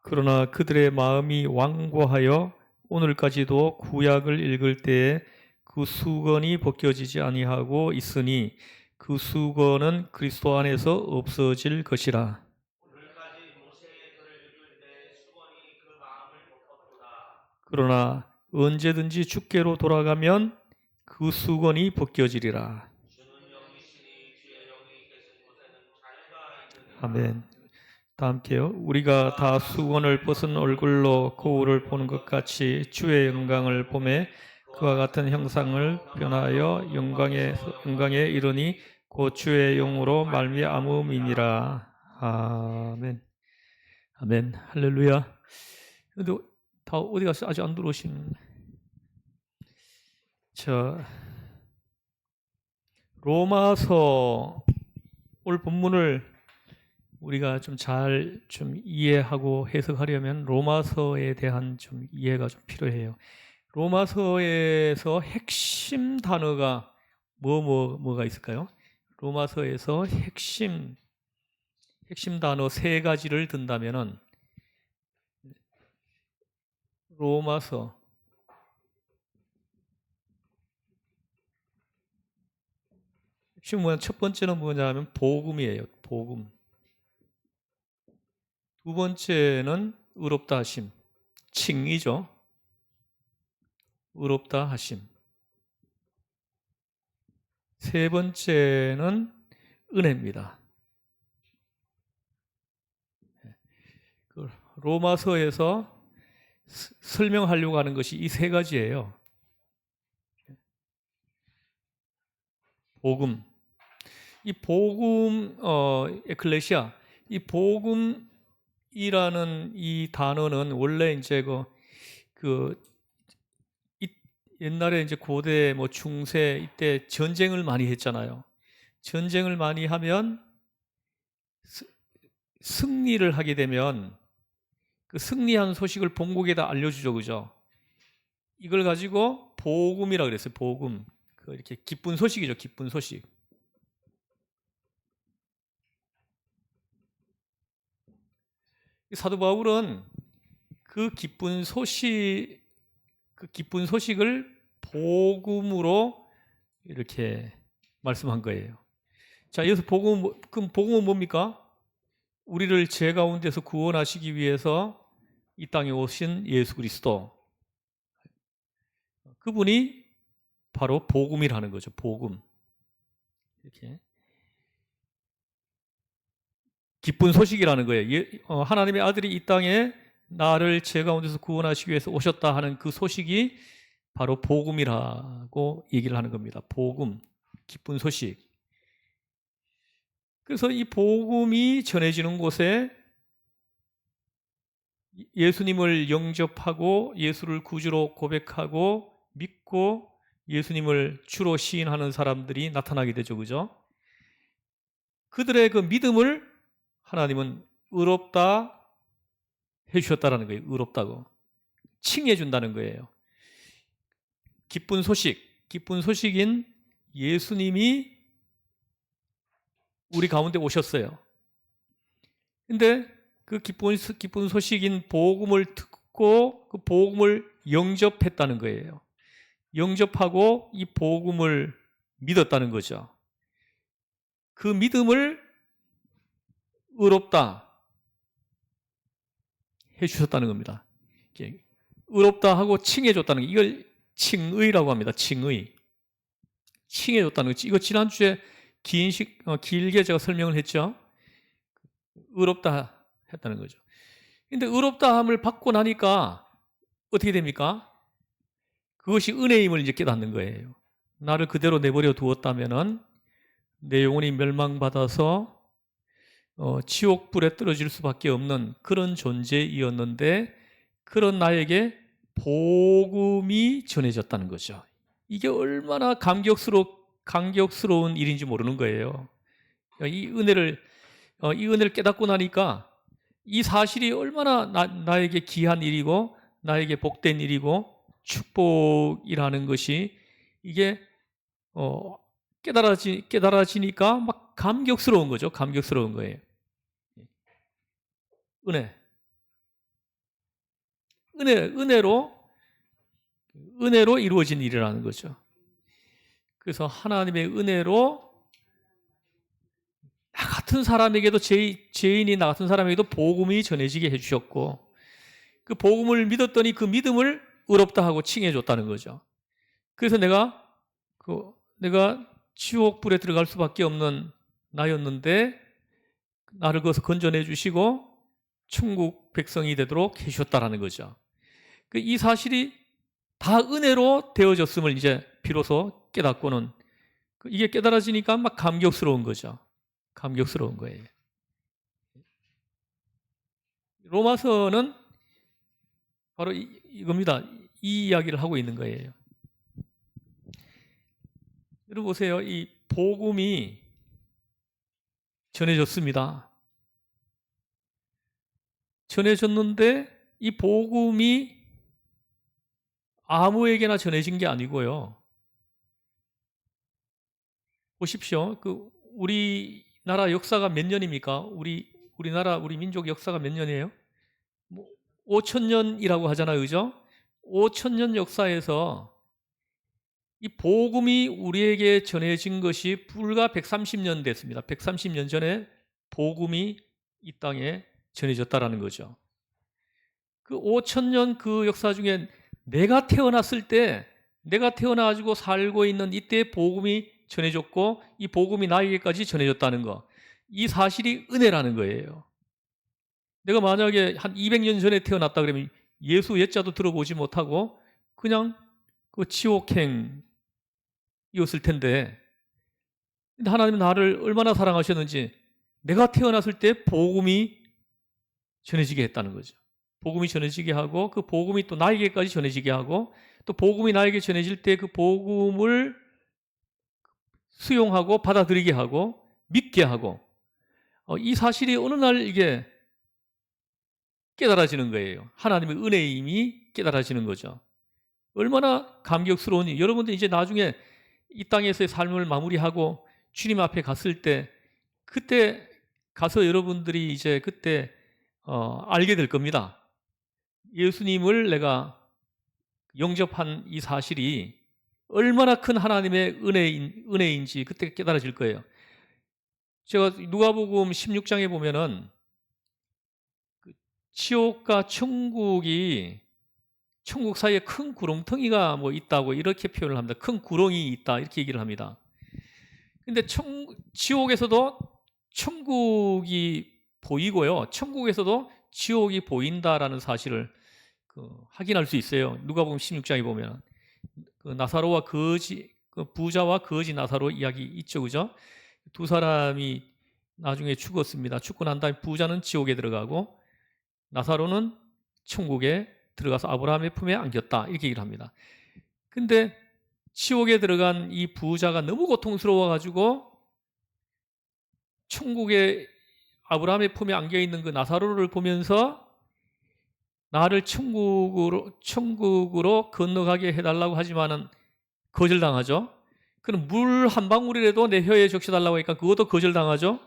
그러나 그들의 마음이 완고하여 오늘까지도 구약을 읽을 때에 그 수건이 벗겨지지 아니하고 있으니 그 수건은 그리스도 안에서 없어질 것이라. 그러나 언제든지 주께로 돌아가면 그 수건이 벗겨지리라. 아멘. 다 함께요. 우리가 다 수건을 벗은 얼굴로 거울을 보는 것 같이 주의 영광을 보매 그와 같은 형상을 변하여 영광에 이르니 곧 주의 영으로 말미암음이니라. 아멘. 아멘. 할렐루야. 근데 다 어디 갔어? 아직 안 들어오신. 로마서 오늘 본문을 우리가 좀 잘 이해하고 해석하려면 로마서에 대한 좀 이해가 좀 필요해요. 로마서에서 핵심 단어가 뭐가 있을까요? 로마서에서 핵심 단어 세 가지를 든다면은 로마서 핵심 첫 번째는 뭐냐면 복음이에요. 복음. 두 번째는 의롭다 하심. 칭의죠. 의롭다 하심. 세 번째는 은혜입니다. 로마서에서 설명하려고 하는 것이 이 세 가지예요. 복음. 이 복음, 에클레시아. 이 복음이라는 이 단어는 원래 이제 옛날에 이제 고대 중세 이때 전쟁을 많이 했잖아요. 전쟁을 많이 하면 승리를 하게 되면 그 승리한 소식을 본국에다 알려주죠, 그죠? 이걸 가지고 복음이라 그랬어요. 복음. 이렇게 기쁜 소식이죠, 기쁜 소식. 사도 바울은 그 기쁜 소식을 복음으로 이렇게 말씀한 거예요. 자, 여기서 그럼 복음은 뭡니까? 우리를 죄 가운데서 구원하시기 위해서 이 땅에 오신 예수 그리스도. 그분이 바로 복음이라는 거죠. 복음. 이렇게. 기쁜 소식이라는 거예요. 하나님의 아들이 이 땅에 나를 죄 가운데서 구원하시기 위해서 오셨다 하는 그 소식이 바로 복음이라고 얘기를 하는 겁니다. 복음, 기쁜 소식. 그래서 이 복음이 전해지는 곳에 예수님을 영접하고 예수를 구주로 고백하고 믿고 예수님을 주로 시인하는 사람들이 나타나게 되죠. 그죠? 그들의 그 믿음을 하나님은 의롭다 해주셨다는 거예요. 의롭다고. 칭해 준다는 거예요. 기쁜 소식인 예수님이 우리 가운데 오셨어요. 근데 그 기쁜 소식인 복음을 듣고 그 복음을 영접했다는 거예요. 영접하고 이 복음을 믿었다는 거죠. 그 믿음을 의롭다 해주셨다는 겁니다. 의롭다 하고 칭해줬다는 거, 이걸 칭의라고 합니다. 칭해줬다는 거. 이거 지난주에 길게 제가 설명을 했죠. 의롭다 했다는 거죠. 근데 의롭다함을 받고 나니까 어떻게 됩니까? 그것이 은혜임을 이제 깨닫는 거예요. 나를 그대로 내버려 두었다면은 내 영혼이 멸망받아서 지옥불에 떨어질 수밖에 없는 그런 존재이었는데 그런 나에게 복음이 전해졌다는 거죠. 이게 얼마나 감격스러운 일인지 모르는 거예요. 이 은혜를 깨닫고 나니까 이 사실이 얼마나 나에게 귀한 일이고 나에게 복된 일이고 축복이라는 것이 이게 깨달아지니까 막 감격스러운 거죠. 감격스러운 거예요. 은혜. 은혜로 이루어진 일이라는 거죠. 그래서 하나님의 은혜로 나 같은 사람에게도 죄인이 나 같은 사람에게도 복음이 전해지게 해주셨고 그 복음을 믿었더니 그 믿음을 의롭다 하고 칭해 줬다는 거죠. 그래서 내가 지옥불에 들어갈 수밖에 없는 나였는데 나를 거기서 건져내 주시고 천국 백성이 되도록 해주셨다라는 거죠. 이 사실이 다 은혜로 되어졌음을 이제 비로소 깨닫고는 이게 깨달아지니까 막 감격스러운 거죠. 감격스러운 거예요. 로마서는 바로 이겁니다. 이 이야기를 하고 있는 거예요. 여러분 보세요. 이 복음이 전해졌습니다. 전해졌는데 이 복음이 아무에게나 전해진 게 아니고요. 보십시오. 우리나라 역사가 몇 년입니까? 우리나라 우리 민족 역사가 몇 년이에요? 5,000년이라고 하잖아요. 그죠? 5,000년 역사에서 이 복음이 우리에게 전해진 것이 불과 130년 됐습니다. 130년 전에 복음이 이 땅에 전해졌다라는 거죠. 그 5,000년 그 역사 중에 내가 태어났을 때 내가 태어나가지고 살고 있는 이때 복음이 전해졌고 이 복음이 나에게까지 전해졌다는 거. 이 사실이 은혜라는 거예요. 내가 만약에 한 200년 전에 태어났다 그러면 예수 옛자도 들어보지 못하고 그냥 그 지옥행이었을 텐데 하나님은 나를 얼마나 사랑하셨는지 내가 태어났을 때 복음이 전해지게 했다는 거죠. 복음이 전해지게 하고 그 복음이 또 나에게까지 전해지게 하고 또 복음이 나에게 전해질 때 그 복음을 수용하고 받아들이게 하고 믿게 하고 이 사실이 어느 날 이게 깨달아지는 거예요. 하나님의 은혜의 힘이 깨달아지는 거죠. 얼마나 감격스러우니 여러분들 이제 나중에 이 땅에서의 삶을 마무리하고 주님 앞에 갔을 때 그때 가서 여러분들이 이제 그때 알게 될 겁니다. 예수님을 내가 영접한 이 사실이 얼마나 큰 하나님의 은혜인지 그때 깨달아질 거예요. 제가 누가복음 16장에 보면은 지옥과 천국 사이에 큰 구렁텅이가 있다고 이렇게 표현을 합니다. 큰 구렁이 있다 이렇게 얘기를 합니다. 근데 지옥에서도 천국이 보이고요. 천국에서도 지옥이 보인다라는 사실을 확인할 수 있어요. 누가복음 16장에 보면 나사로와 부자와 거지 나사로 이야기 있죠, 그죠? 두 사람이 나중에 죽었습니다. 죽고 난 다음에 부자는 지옥에 들어가고 나사로는 천국에 들어가서 아브라함의 품에 안겼다 이렇게 얘기를 합니다. 근데 지옥에 들어간 이 부자가 너무 고통스러워 가지고 천국에 아브라함의 품에 안겨 있는 그 나사로를 보면서 나를 천국으로 건너가게 해달라고 하지만은 거절당하죠. 그럼 물 한 방울이라도 내 혀에 적셔달라고 하니까 그것도 거절당하죠.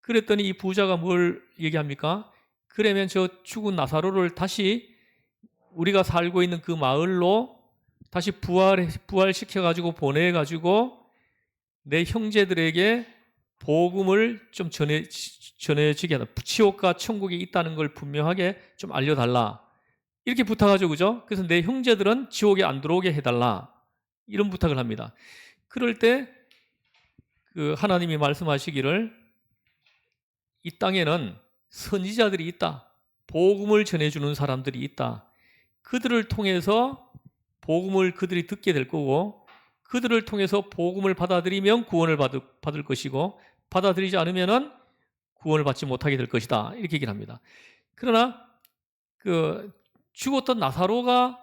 그랬더니 이 부자가 뭘 얘기합니까? 그러면 저 죽은 나사로를 다시 우리가 살고 있는 그 마을로 다시 부활시켜가지고 보내가지고 내 형제들에게 복음을 좀 전해지게 하다. 지옥과 천국이 있다는 걸 분명하게 좀 알려달라. 이렇게 부탁하죠, 그죠? 그래서 내 형제들은 지옥에 안 들어오게 해달라. 이런 부탁을 합니다. 그럴 때 하나님이 말씀하시기를 이 땅에는 선지자들이 있다. 복음을 전해주는 사람들이 있다. 그들을 통해서 복음을 그들이 듣게 될 거고 그들을 통해서 복음을 받아들이면 구원을 받을 것이고 받아들이지 않으면은 구원을 받지 못하게 될 것이다. 이렇게 얘기를 합니다. 그러나 죽었던 나사로가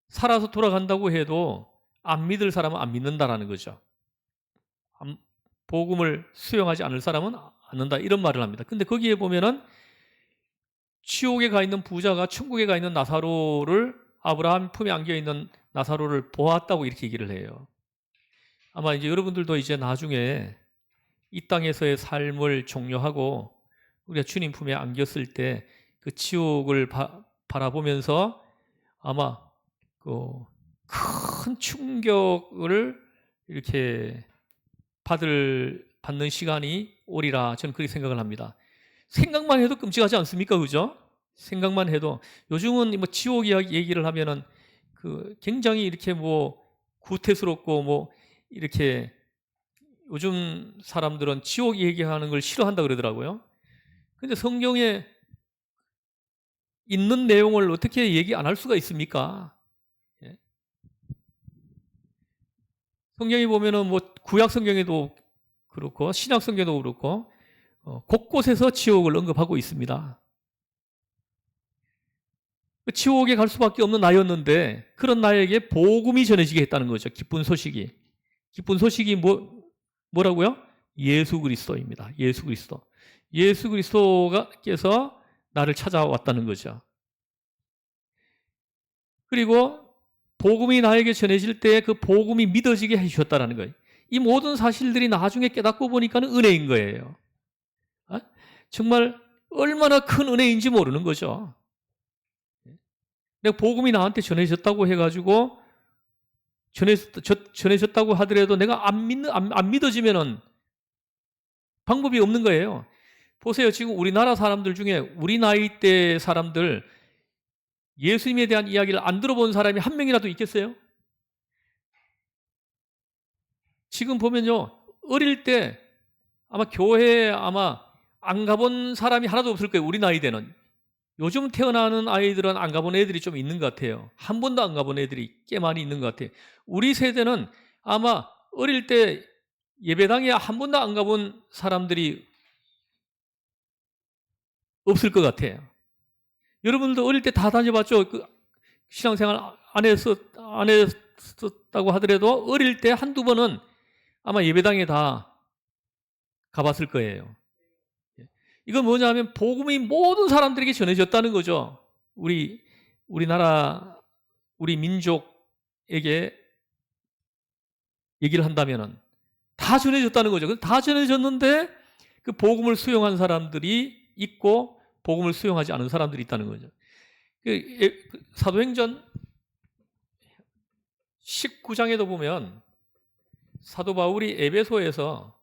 살아서 돌아간다고 해도 안 믿을 사람은 안 믿는다라는 거죠. 복음을 수용하지 않을 사람은 안 믿는다 이런 말을 합니다. 근데 거기에 보면은 지옥에 가 있는 부자가 천국에 가 있는 나사로를 아브라함 품에 안겨 있는 나사로를 보았다고 이렇게 얘기를 해요. 아마 이제 여러분들도 이제 나중에 이 땅에서의 삶을 종료하고 우리가 주님 품에 안겼을 때 그 지옥을 바라보면서 아마 큰 충격을 이렇게 받는 시간이 오리라 저는 그렇게 생각을 합니다. 생각만 해도 끔찍하지 않습니까? 그죠? 생각만 해도 요즘은 뭐 지옥 이야기 얘기를 하면은 굉장히 이렇게 뭐 구태스럽고 뭐 이렇게 요즘 사람들은 지옥 얘기하는 걸 싫어한다 그러더라고요. 근데 성경에 있는 내용을 어떻게 얘기 안 할 수가 있습니까? 예. 성경에 보면은 뭐 구약 성경에도 그렇고 신약 성경도 그렇고 곳곳에서 지옥을 언급하고 있습니다. 지옥에 갈 수밖에 없는 나였는데 그런 나에게 복음이 전해지게 했다는 거죠. 기쁜 소식이. 기쁜 소식이 뭐라고요? 예수 그리스도입니다. 예수 그리스도. 예수 그리스도께서 나를 찾아왔다는 거죠. 그리고 복음이 나에게 전해질 때 그 복음이 믿어지게 해주셨다는 거예요. 이 모든 사실들이 나중에 깨닫고 보니까는 은혜인 거예요. 정말 얼마나 큰 은혜인지 모르는 거죠. 내가 복음이 나한테 전해졌다고 해가지고 전해졌다고 하더라도 내가 안 믿어지면은 방법이 없는 거예요. 보세요. 지금 우리나라 사람들 중에 우리 나이대 사람들 예수님에 대한 이야기를 안 들어본 사람이 한 명이라도 있겠어요? 지금 보면요. 어릴 때 아마 교회에 안 가본 사람이 하나도 없을 거예요. 우리 나이대는. 요즘 태어나는 아이들은 안 가본 애들이 좀 있는 것 같아요. 한 번도 안 가본 애들이 꽤 많이 있는 것 같아요. 우리 세대는 아마 어릴 때 예배당에 한 번도 안 가본 사람들이 없을 것 같아요. 여러분들도 어릴 때 다 다녀봤죠? 신앙생활 안 했었다고 하더라도 어릴 때 한두 번은 아마 예배당에 다 가봤을 거예요. 이건 뭐냐면 복음이 모든 사람들에게 전해졌다는 거죠. 우리나라, 우리 민족에게 얘기를 한다면은 다 전해졌다는 거죠. 다 전해졌는데 그 복음을 수용한 사람들이 있고 복음을 수용하지 않은 사람들이 있다는 거죠. 사도행전 19장에도 보면 사도 바울이 에베소에서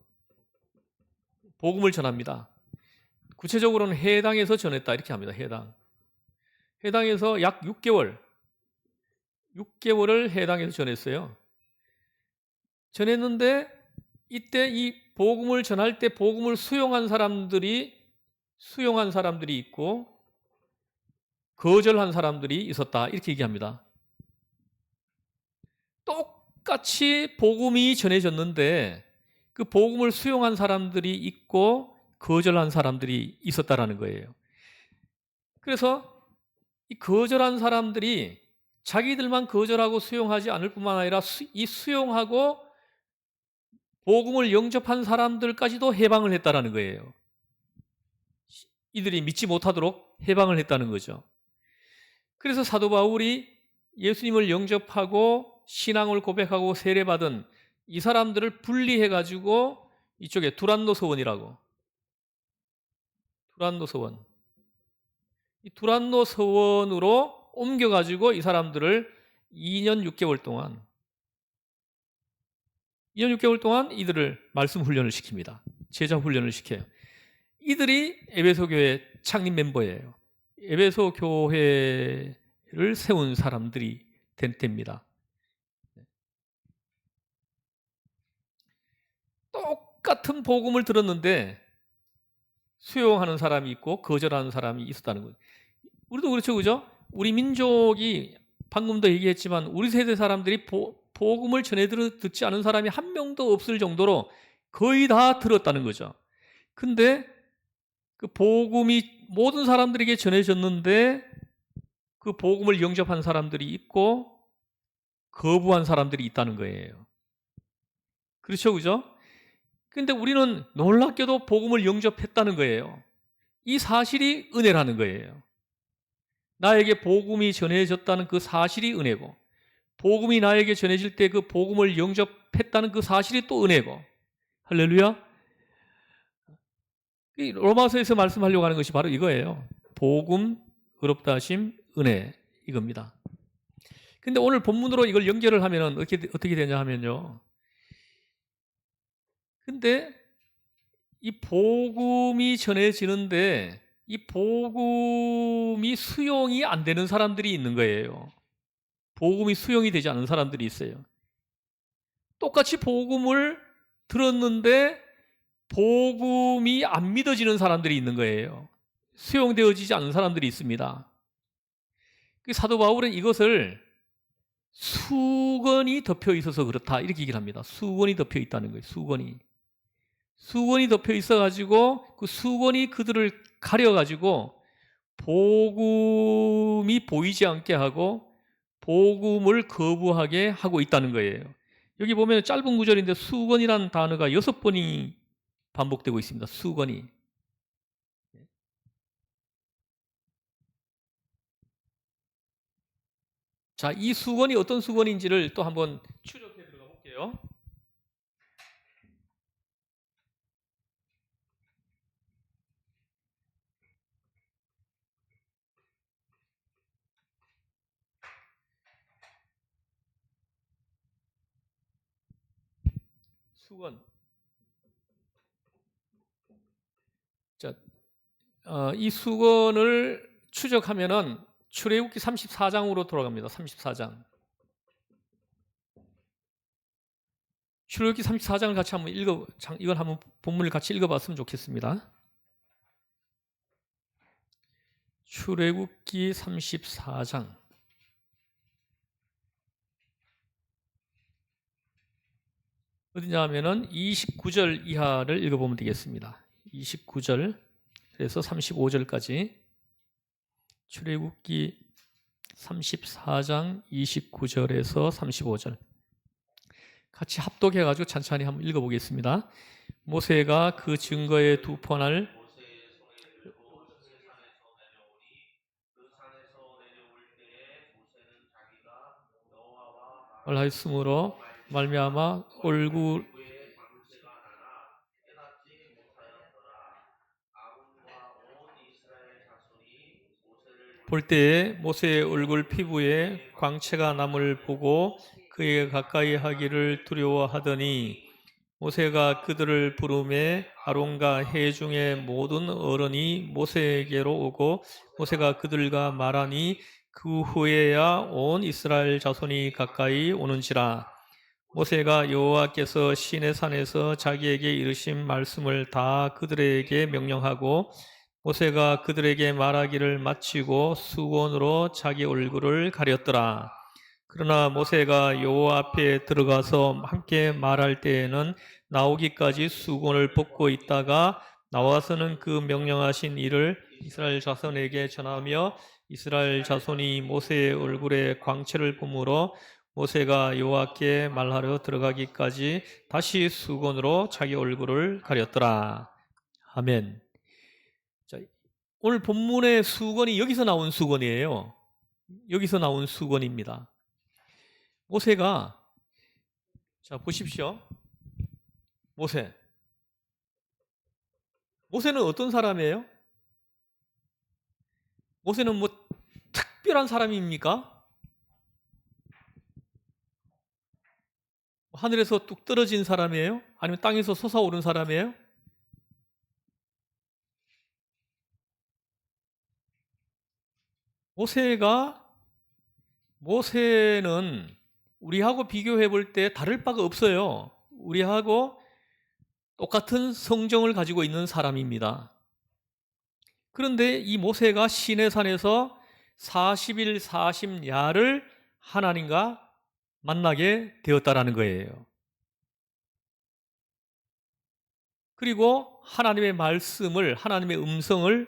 복음을 전합니다. 구체적으로는 해당에서 전했다 이렇게 합니다. 해당에서 약 6개월을 해당에서 전했어요. 전했는데 이때 이 복음을 전할 때 복음을 수용한 사람들이 있고 거절한 사람들이 있었다 이렇게 얘기합니다. 똑같이 복음이 전해졌는데 그 복음을 수용한 사람들이 있고 거절한 사람들이 있었다라는 거예요. 그래서 이 거절한 사람들이 자기들만 거절하고 수용하지 않을 뿐만 아니라 이 수용하고 복음을 영접한 사람들까지도 해방을 했다라는 거예요. 이들이 믿지 못하도록 해방을 했다는 거죠. 그래서 사도 바울이 예수님을 영접하고 신앙을 고백하고 세례받은 이 사람들을 분리해가지고 이쪽에 두란노 서원이라고 이 두란노 서원으로 옮겨가지고 이 사람들을 2년 6개월 동안 이들을 말씀 훈련을 시킵니다. 제자 훈련을 시켜요. 이들이 에베소 교회 창립 멤버예요. 에베소 교회를 세운 사람들이 됩니다. 똑같은 복음을 들었는데 수용하는 사람이 있고 거절하는 사람이 있었다는 거예요. 우리도 그렇죠, 그죠? 우리 민족이 방금도 얘기했지만 우리 세대 사람들이 복음을 전해 듣지 않은 사람이 한 명도 없을 정도로 거의 다 들었다는 거죠. 근데 그 복음이 모든 사람들에게 전해졌는데 그 복음을 영접한 사람들이 있고 거부한 사람들이 있다는 거예요. 그렇죠, 그죠? 근데 우리는 놀랍게도 복음을 영접했다는 거예요. 이 사실이 은혜라는 거예요. 나에게 복음이 전해졌다는 그 사실이 은혜고 복음이 나에게 전해질 때 그 복음을 영접했다는 그 사실이 또 은혜고 할렐루야. 로마서에서 말씀하려고 하는 것이 바로 이거예요. 복음, 의롭다 하심, 은혜 이겁니다. 근데 오늘 본문으로 이걸 연결을 하면 어떻게 되냐 하면요. 근데 이 복음이 전해지는데 이 복음이 수용이 안 되는 사람들이 있는 거예요. 복음이 수용이 되지 않는 사람들이 있어요. 똑같이 복음을 들었는데 복음이 안 믿어지는 사람들이 있는 거예요. 수용되어지지 않는 사람들이 있습니다. 사도 바울은 이것을 수건이 덮여 있어서 그렇다 이렇게 얘기를 합니다. 수건이 덮여 있다는 거예요. 수건이 덮여 있어가지고 그 수건이 그들을 가려가지고 복음이 보이지 않게 하고 복음을 거부하게 하고 있다는 거예요. 여기 보면 짧은 구절인데 수건이라는 단어가 6번이 반복되고 있습니다. 수건이. 자, 이 수건이 어떤 수건인지를 또 한번 추적해 들어가 볼게요. 수건. 자, 이 수건을 추적하면은 출애굽기 34장으로 돌아갑니다. 34장. 출애굽기 34장을 같이 한번 이걸 한번 본문을 같이 읽어봤으면 좋겠습니다. 출애굽기 34장. 어디냐 하면은 29절 이하를 읽어보면 되겠습니다. 29절 그래서 35절까지 출애굽기 34장 29절에서 35절 같이 합독해가지고 천천히 한번 읽어보겠습니다. 모세가 그 증거의 두 번을 말하였으므로 말미암아 얼굴 볼 때에 모세의 얼굴 피부에 광채가 남을 보고 그에게 가까이 하기를 두려워하더니 모세가 그들을 부르매 아론과 회중의 모든 어른이 모세에게로 오고 모세가 그들과 말하니 그 후에야 온 이스라엘 자손이 가까이 오는지라. 모세가 여호와께서 시내산에서 자기에게 이르신 말씀을 다 그들에게 명령하고 모세가 그들에게 말하기를 마치고 수건으로 자기 얼굴을 가렸더라. 그러나 모세가 여호와 앞에 들어가서 함께 말할 때에는 나오기까지 수건을 벗고 있다가 나와서는 그 명령하신 일을 이스라엘 자손에게 전하며 이스라엘 자손이 모세의 얼굴에 광채를 보므로 모세가 여호와께 말하러 들어가기까지 다시 수건으로 자기 얼굴을 가렸더라. 아멘. 자, 오늘 본문의 수건이 여기서 나온 수건이에요. 여기서 나온 수건입니다. 모세가 자 보십시오. 모세는 어떤 사람이에요? 모세는 뭐 특별한 사람입니까? 하늘에서 뚝 떨어진 사람이에요? 아니면 땅에서 솟아오른 사람이에요? 모세는 우리하고 비교해 볼 때 다를 바가 없어요. 우리하고 똑같은 성정을 가지고 있는 사람입니다. 그런데 이 모세가 시내산에서 40일 40야를 하나님과 만나게 되었다라는 거예요. 그리고 하나님의 말씀을, 하나님의 음성을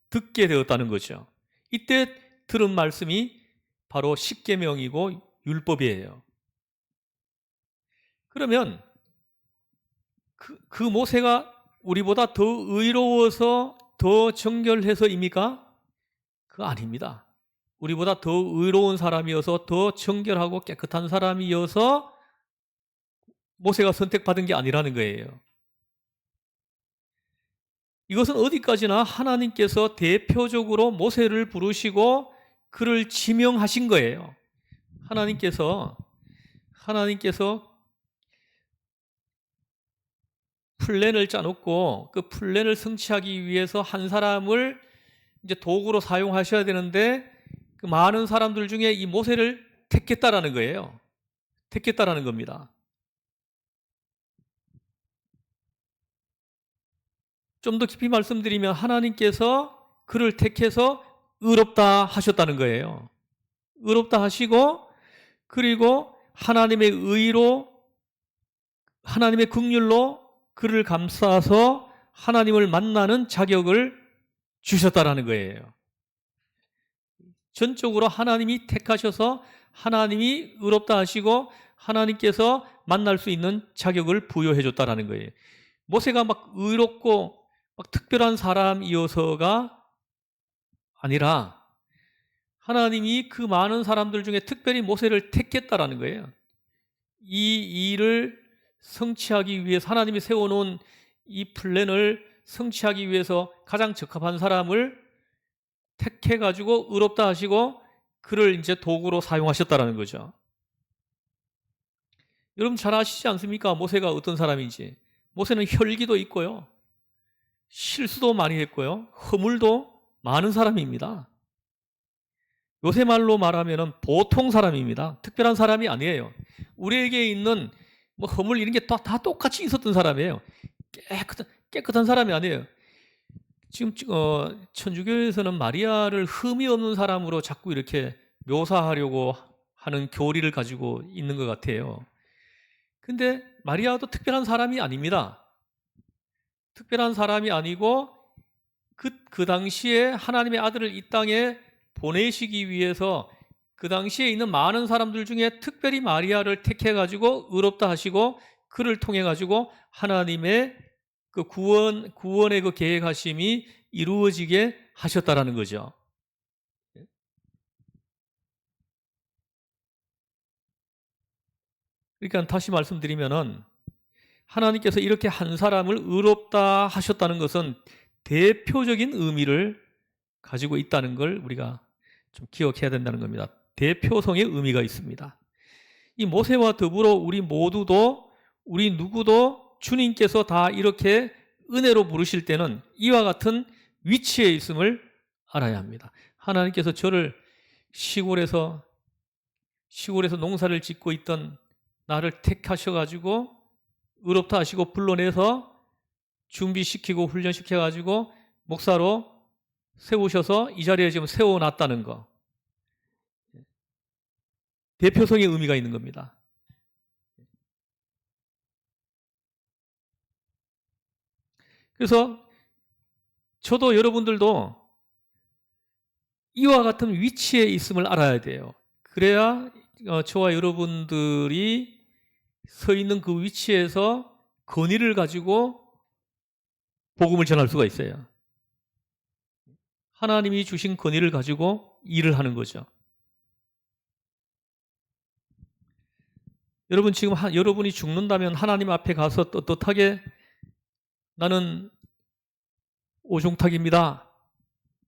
듣게 되었다는 거죠. 이때 들은 말씀이 바로 십계명이고 율법이에요. 그러면 그 모세가 우리보다 더 의로워서 더 정결해서입니까? 그거 아닙니다. 우리보다 더 의로운 사람이어서 더 정결하고 깨끗한 사람이어서 모세가 선택받은 게 아니라는 거예요. 이것은 어디까지나 하나님께서 대표적으로 모세를 부르시고 그를 지명하신 거예요. 하나님께서 플랜을 짜놓고 그 플랜을 성취하기 위해서 한 사람을 이제 도구로 사용하셔야 되는데 그 많은 사람들 중에 이 모세를 택했다라는 거예요. 택했다라는 겁니다. 좀 더 깊이 말씀드리면 하나님께서 그를 택해서 의롭다 하셨다는 거예요. 의롭다 하시고 그리고 하나님의 의로 하나님의 긍휼로 그를 감싸서 하나님을 만나는 자격을 주셨다라는 거예요. 전적으로 하나님이 택하셔서 하나님이 의롭다 하시고 하나님께서 만날 수 있는 자격을 부여해 줬다라는 거예요. 모세가 막 의롭고 막 특별한 사람이어서가 아니라 하나님이 그 많은 사람들 중에 특별히 모세를 택했다라는 거예요. 이 일을 성취하기 위해서 하나님이 세워놓은 이 플랜을 성취하기 위해서 가장 적합한 사람을 택해가지고 의롭다 하시고 그를 이제 도구로 사용하셨다라는 거죠. 여러분 잘 아시지 않습니까? 모세가 어떤 사람인지. 모세는 혈기도 있고요. 실수도 많이 했고요. 허물도 많은 사람입니다. 요새 말로 말하면 보통 사람입니다. 특별한 사람이 아니에요. 우리에게 있는 뭐 허물 이런 게 다 똑같이 있었던 사람이에요. 깨끗한 사람이 아니에요. 지금 천주교에서는 마리아를 흠이 없는 사람으로 자꾸 이렇게 묘사하려고 하는 교리를 가지고 있는 것 같아요. 근데 마리아도 특별한 사람이 아닙니다. 특별한 사람이 아니고 그 당시에 하나님의 아들을 이 땅에 보내시기 위해서 그 당시에 있는 많은 사람들 중에 특별히 마리아를 택해가지고 의롭다 하시고 그를 통해가지고 하나님의 그 구원의 그 계획하심이 이루어지게 하셨다라는 거죠. 그러니까 다시 말씀드리면은 하나님께서 이렇게 한 사람을 의롭다 하셨다는 것은 대표적인 의미를 가지고 있다는 걸 우리가 좀 기억해야 된다는 겁니다. 대표성의 의미가 있습니다. 이 모세와 더불어 우리 모두도 우리 누구도 주님께서 다 이렇게 은혜로 부르실 때는 이와 같은 위치에 있음을 알아야 합니다. 하나님께서 저를 시골에서 농사를 짓고 있던 나를 택하셔가지고 의롭다 하시고 불러내서 준비시키고 훈련시켜가지고 목사로 세우셔서 이 자리에 지금 세워놨다는 거. 대표성의 의미가 있는 겁니다. 그래서 저도 여러분들도 이와 같은 위치에 있음을 알아야 돼요. 그래야 저와 여러분들이 서 있는 그 위치에서 권위를 가지고 복음을 전할 수가 있어요. 하나님이 주신 권위를 가지고 일을 하는 거죠. 여러분 지금 여러분이 죽는다면 하나님 앞에 가서 떳떳하게 나는 오종탁입니다.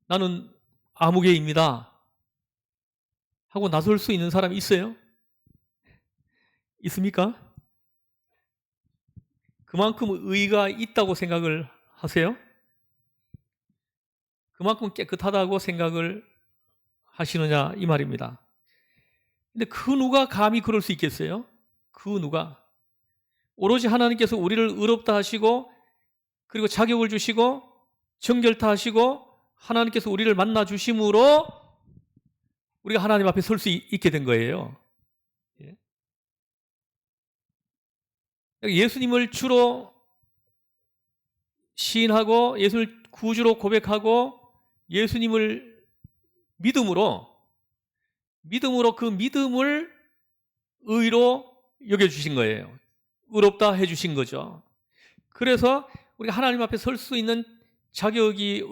나는 아무개입니다. 하고 나설 수 있는 사람이 있어요? 있습니까? 그만큼 의가 있다고 생각을 하세요? 그만큼 깨끗하다고 생각을 하시느냐 이 말입니다. 근데 그 누가 감히 그럴 수 있겠어요? 그 누가? 오로지 하나님께서 우리를 의롭다 하시고 그리고 자격을 주시고 정결타 하시고 하나님께서 우리를 만나 주심으로 우리가 하나님 앞에 설 수 있게 된 거예요. 예수님을 주로 시인하고 예수를 구주로 고백하고 예수님을 믿음으로 그 믿음을 의로 여겨주신 거예요. 의롭다 해주신 거죠. 그래서 우리가 하나님 앞에 설 수 있는 자격이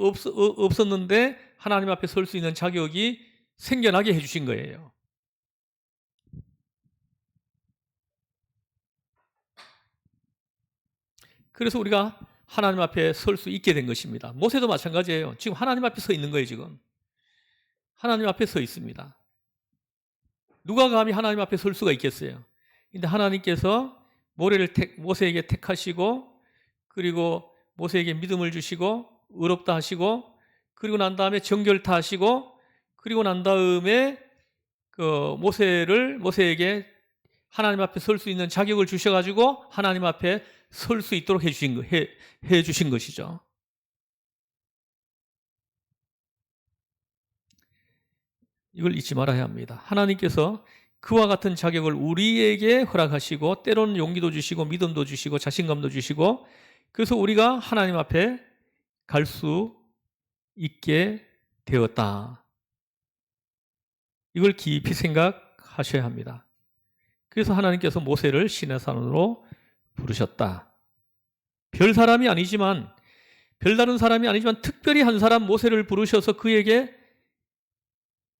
없었는데 하나님 앞에 설 수 있는 자격이 생겨나게 해주신 거예요. 그래서 우리가 하나님 앞에 설 수 있게 된 것입니다. 모세도 마찬가지예요. 지금 하나님 앞에 서 있는 거예요. 지금 하나님 앞에 서 있습니다. 누가 감히 하나님 앞에 설 수가 있겠어요? 근데 하나님께서 모세에게 택하시고, 그리고 모세에게 믿음을 주시고 의롭다 하시고, 그리고 난 다음에 정결타 하시고, 그리고 난 다음에 모세에게 하나님 앞에 설 수 있는 자격을 주셔가지고 하나님 앞에 설 수 있도록 해 주신 것이죠. 이걸 잊지 말아야 합니다. 하나님께서 그와 같은 자격을 우리에게 허락하시고, 때로는 용기도 주시고 믿음도 주시고 자신감도 주시고, 그래서 우리가 하나님 앞에 갈 수 있게 되었다. 이걸 깊이 생각하셔야 합니다. 그래서 하나님께서 모세를 시내산으로 부르셨다. 별다른 사람이 아니지만 특별히 한 사람 모세를 부르셔서 그에게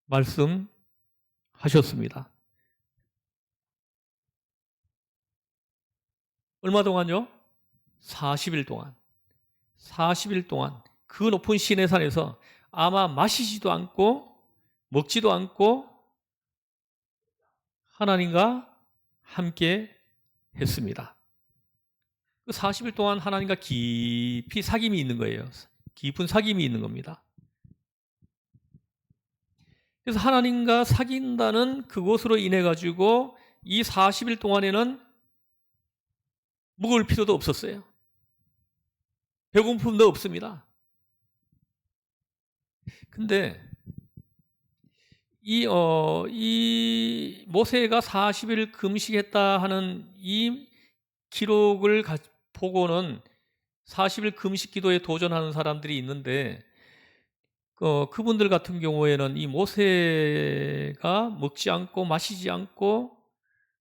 말씀하셨습니다. 얼마 동안요? 40일 동안. 40일 동안 그 높은 시내산에서 아마 마시지도 않고 먹지도 않고 하나님과 함께 했습니다. 그 40일 동안 하나님과 깊이 사귐이 있는 거예요. 깊은 사귐이 있는 겁니다. 그래서 하나님과 사귄다는 그것으로 인해 가지고 이 40일 동안에는 먹을 필요도 없었어요. 배고픔도 없습니다. 근데 이 모세가 40일 금식했다 하는 이 기록을 보고는 40일 금식 기도에 도전하는 사람들이 있는데, 그분들 같은 경우에는 이 모세가 먹지 않고 마시지 않고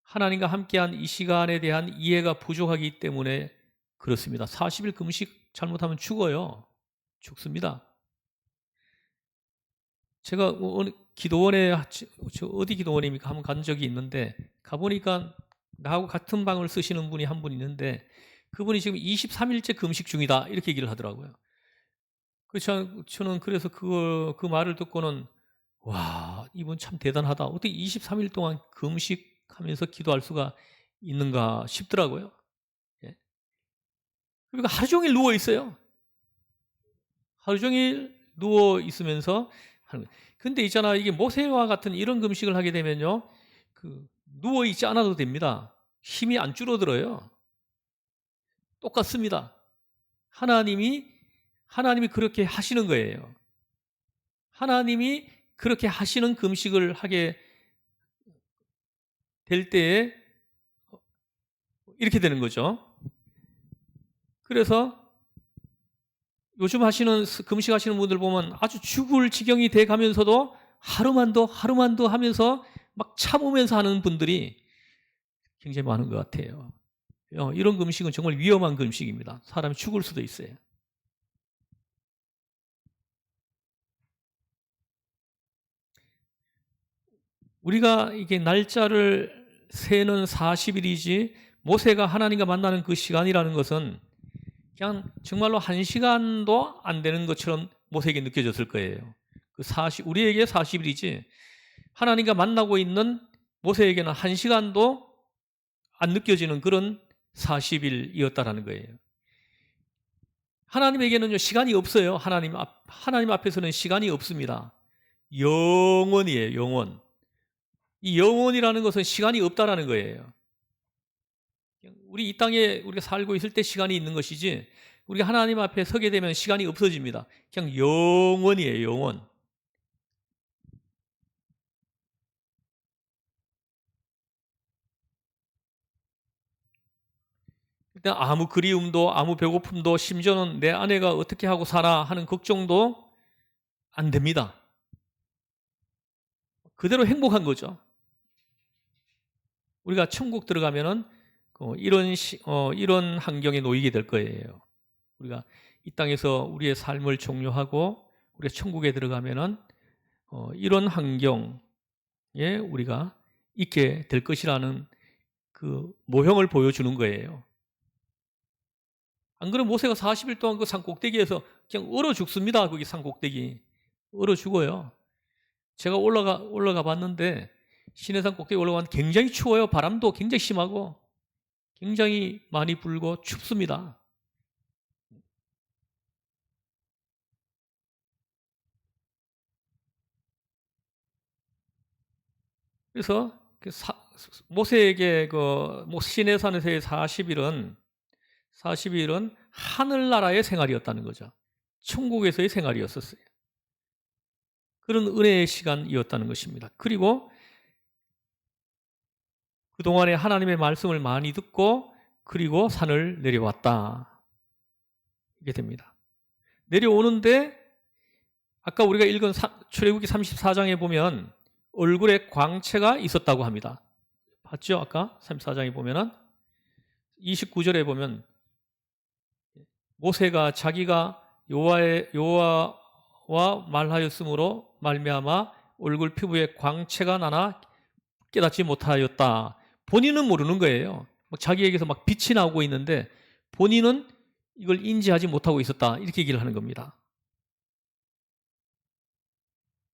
하나님과 함께한 이 시간에 대한 이해가 부족하기 때문에 그렇습니다. 40일 금식 잘못하면 죽어요. 죽습니다. 제가 기도원에, 어디 기도원입니까? 한번 간 적이 있는데, 가보니까 나하고 같은 방을 쓰시는 분이 한 분 있는데, 그분이 지금 23일째 금식 중이다 이렇게 얘기를 하더라고요. 저는 그래서 그 말을 듣고는, 와, 이분 참 대단하다. 어떻게 23일 동안 금식하면서 기도할 수가 있는가 싶더라고요. 예. 그러니까 하루 종일 누워 있어요. 하루 종일 누워 있으면서 하는 거예요. 근데 있잖아, 이게 모세와 같은 이런 금식을 하게 되면요, 누워 있지 않아도 됩니다. 힘이 안 줄어들어요. 똑같습니다. 하나님이 그렇게 하시는 거예요. 하나님이 그렇게 하시는 금식을 하게 될 때에 이렇게 되는 거죠. 그래서 요즘 금식하시는 분들 보면 아주 죽을 지경이 돼 가면서도 하루만 더 하면서 막 참으면서 하는 분들이 굉장히 많은 것 같아요. 이런 금식은 정말 위험한 금식입니다. 사람이 죽을 수도 있어요. 우리가 이게 날짜를 세는 40일이지 모세가 하나님과 만나는 그 시간이라는 것은 그냥 정말로 1시간도 안 되는 것처럼 모세에게 느껴졌을 거예요. 우리에게 40일이지 하나님과 만나고 있는 모세에게는 1시간도 안 느껴지는 그런 40일이었다라는 거예요. 하나님에게는요, 시간이 없어요. 하나님 앞에서는 시간이 없습니다. 영원이에요, 영원. 이 영원이라는 것은 시간이 없다라는 거예요. 우리 이 땅에 우리가 살고 있을 때 시간이 있는 것이지, 우리가 하나님 앞에 서게 되면 시간이 없어집니다. 그냥 영원이에요, 영원. 일단 아무 그리움도 아무 배고픔도 심지어는 내 아내가 어떻게 하고 살아 하는 걱정도 안 됩니다. 그대로 행복한 거죠. 우리가 천국 들어가면은 이런 환경에 놓이게 될 거예요. 우리가 이 땅에서 우리의 삶을 종료하고 우리가 천국에 들어가면은 이런 환경에 우리가 있게 될 것이라는 그 모형을 보여주는 거예요. 안 그러면 모세가 40일 동안 그 산 꼭대기에서 그냥 얼어 죽습니다. 거기 산 꼭대기 얼어 죽어요. 제가 올라가 봤는데 신해산 꼭대기 올라가면 굉장히 추워요. 바람도 굉장히 심하고 굉장히 많이 불고 춥습니다. 그래서 모세에게 시내산에서의 40일은 하늘나라의 생활이었다는 거죠. 천국에서의 생활이었었어요. 그런 은혜의 시간이었다는 것입니다. 그리고 그동안에 하나님의 말씀을 많이 듣고 그리고 산을 내려왔다. 이게 됩니다. 내려오는데 아까 우리가 읽은 출애굽기 34장에 보면 얼굴에 광채가 있었다고 합니다. 봤죠? 아까 34장에 보면은 29절에 보면 모세가 자기가 여호와와 말하였으므로 말미암아 얼굴 피부에 광채가 나나 깨닫지 못하였다. 본인은 모르는 거예요. 자기에게서 막 빛이 나오고 있는데 본인은 이걸 인지하지 못하고 있었다. 이렇게 얘기를 하는 겁니다.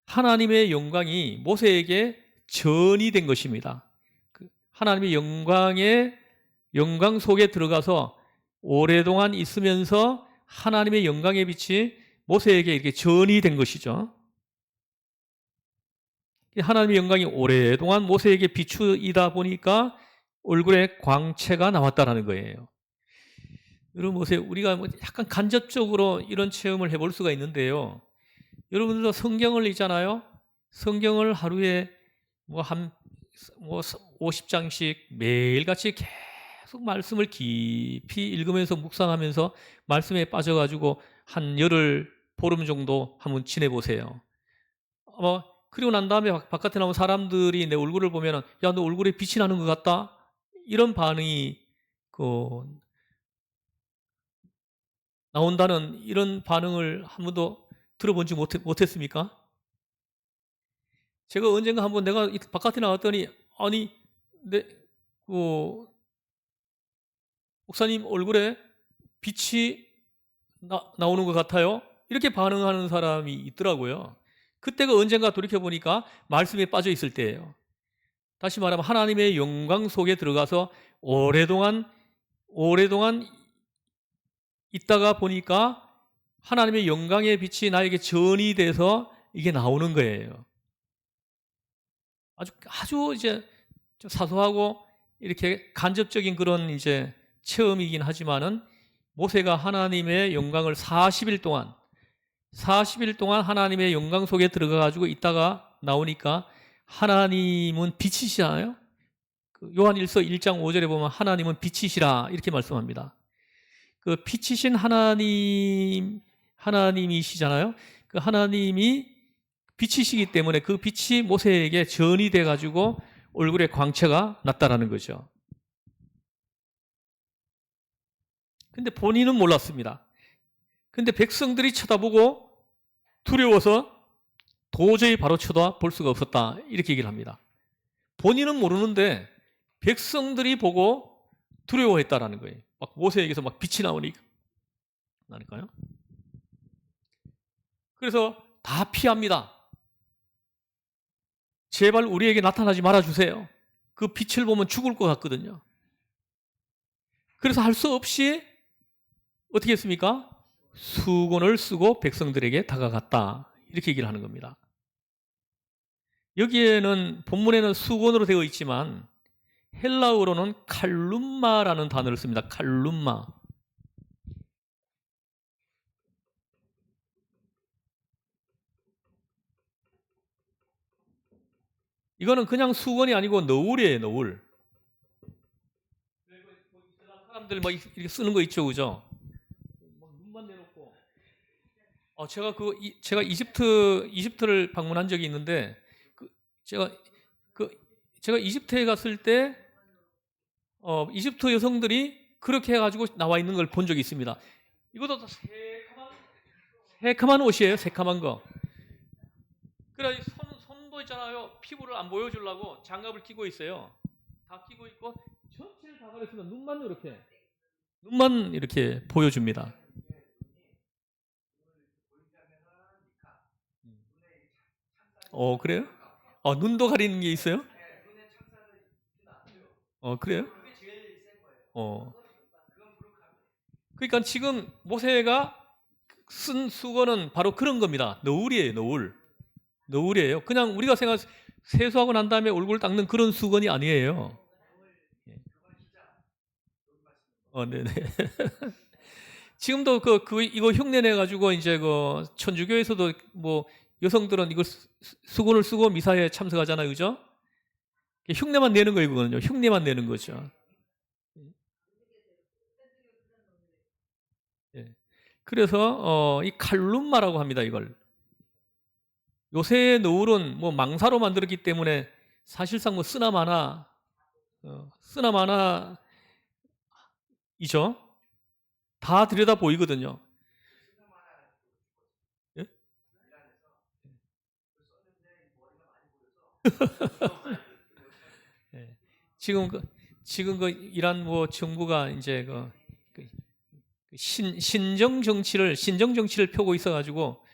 하나님의 영광이 모세에게 전이 된 것입니다. 하나님의 영광 속에 들어가서 오랫동안 있으면서 하나님의 영광의 빛이 모세에게 이렇게 전이 된 것이죠. 하나님의 영광이 오랫동안 모세에게 비추이다 보니까 얼굴에 광채가 나왔다는 거예요. 여러분 보세요. 우리가 약간 간접적으로 이런 체험을 해볼 수가 있는데요. 여러분들도 성경을 읽잖아요. 성경을 하루에 50장씩 매일같이 계속 말씀을 깊이 읽으면서 묵상하면서 말씀에 빠져가지고 한 열흘 보름 정도 한번 지내보세요. 그리고 난 다음에 바깥에 나온 사람들이 내 얼굴을 보면 야, 너 얼굴에 빛이 나는 것 같다? 이런 반응이 나온다는 이런 반응을 한 번도 들어본지 못했습니까? 제가 언젠가 한번 내가 바깥에 나왔더니 아니 목사님 얼굴에 빛이 나오는 것 같아요. 이렇게 반응하는 사람이 있더라고요. 그때가 언젠가 돌이켜보니까 말씀에 빠져 있을 때예요. 다시 말하면 하나님의 영광 속에 들어가서 오랫동안 있다가 보니까 하나님의 영광의 빛이 나에게 전이 돼서 이게 나오는 거예요. 아주 이제 좀 사소하고 이렇게 간접적인 그런 이제 체험이긴 하지만은 모세가 하나님의 영광을 40일 동안 하나님의 영광 속에 들어가 가지고 있다가 나오니까 하나님은 빛이시잖아요. 요한일서 1장 5절에 보면 하나님은 빛이시라 이렇게 말씀합니다. 그 빛이신 하나님이시잖아요. 그 하나님이 빛이시기 때문에 그 빛이 모세에게 전이 돼 가지고 얼굴에 광채가 났다라는 거죠. 근데 본인은 몰랐습니다. 근데 백성들이 쳐다보고 두려워서 도저히 바로 쳐다볼 수가 없었다. 이렇게 얘기를 합니다. 본인은 모르는데 백성들이 보고 두려워했다라는 거예요. 막 모세에게서 막 빛이 나니까요. 그래서 다 피합니다. 제발 우리에게 나타나지 말아주세요. 그 빛을 보면 죽을 것 같거든요. 그래서 할 수 없이 어떻게 했습니까? 수건을 쓰고 백성들에게 다가갔다. 이렇게 얘기를 하는 겁니다. 여기에는 본문에는 수건으로 되어 있지만 헬라어로는 칼룸마라는 단어를 씁니다. 칼룸마. 이거는 그냥 수건이 아니고 너울이에요. 너울. 사람들 막 이렇게 쓰는 거 있죠, 그죠? 눈만 내놓고. 제가 이집트를 방문한 적이 있는데 제가 이집트에 갔을 때 이집트 여성들이 그렇게 해가지고 나와 있는 걸 본 적이 있습니다. 이것도 새카만 옷이에요. 새카만 거. 그래 손도 있잖아요. 피부를 안 보여주려고 장갑을 끼고 있어요. 다 끼고 있고 전체를 다 가렸으면 눈만 이렇게 보여줍니다. 그래요? 눈도 가리는 게 있어요? 그래요? 그러니까 지금 모세가 쓴 수건은 바로 그런 겁니다. 너울이에요, 너울. 너울이에요. 그냥 우리가 세수하고 난 다음에 얼굴 닦는 그런 수건이 아니에요. 네네. 지금도 이거 흉내내 가지고 이제 천주교에서도 뭐 여성들은 이거 수건을 쓰고 미사에 참석하잖아요, 그죠? 흉내만 내는 거예요, 그거는요. 흉내만 내는 거죠. 예. 그래서 이 칼룸마라고 합니다, 이걸. 요새의 노을은 뭐 망사로 만들었기 때문에 사실상 뭐 쓰나마나 이죠. 다 들여다 보이거든요. 예? 예. 지금 이란 뭐 정부가 이제 신정 정치를 펴고 있어가지고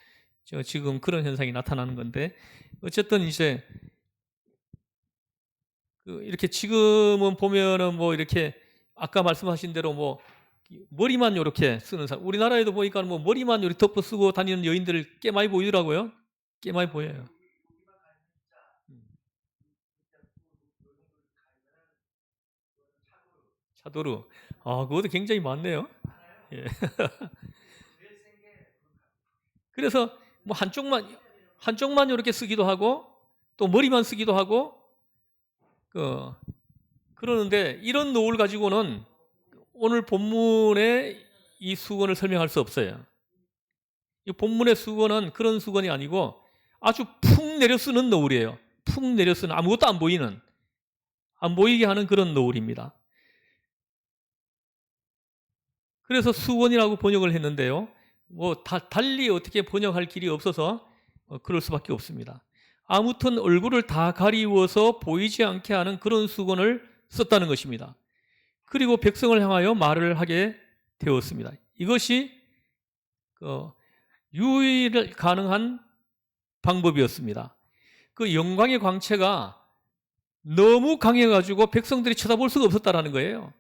지금 그런 현상이 나타나는 건데 어쨌든 이제 이렇게 지금은 보면은 뭐 이렇게 아까 말씀하신 대로 뭐 머리만 이렇게 쓰는 사람, 우리나라에도 보니까 뭐 머리만 이렇게 덮어 쓰고 다니는 여인들 꽤 많이 보이더라고요. 꽤 많이 보여요. 차도루. 그것도 굉장히 많네요. 예. 그래서 뭐 한쪽만 이렇게 쓰기도 하고 또 머리만 쓰기도 하고 그러는데 이런 노을 가지고는 오늘 본문의 이 수건을 설명할 수 없어요. 이 본문의 수건은 그런 수건이 아니고 아주 푹 내려 쓰는 노을이에요. 푹 내려 쓰는 아무것도 안 보이게 하는 그런 노을입니다. 그래서 수건이라고 번역을 했는데요. 뭐 달리 어떻게 번역할 길이 없어서 그럴 수밖에 없습니다. 아무튼 얼굴을 다 가리워서 보이지 않게 하는 그런 수건을 썼다는 것입니다. 그리고 백성을 향하여 말을 하게 되었습니다. 이것이 유일 가능한 방법이었습니다. 그 영광의 광채가 너무 강해가지고 백성들이 쳐다볼 수가 없었다는 거예요.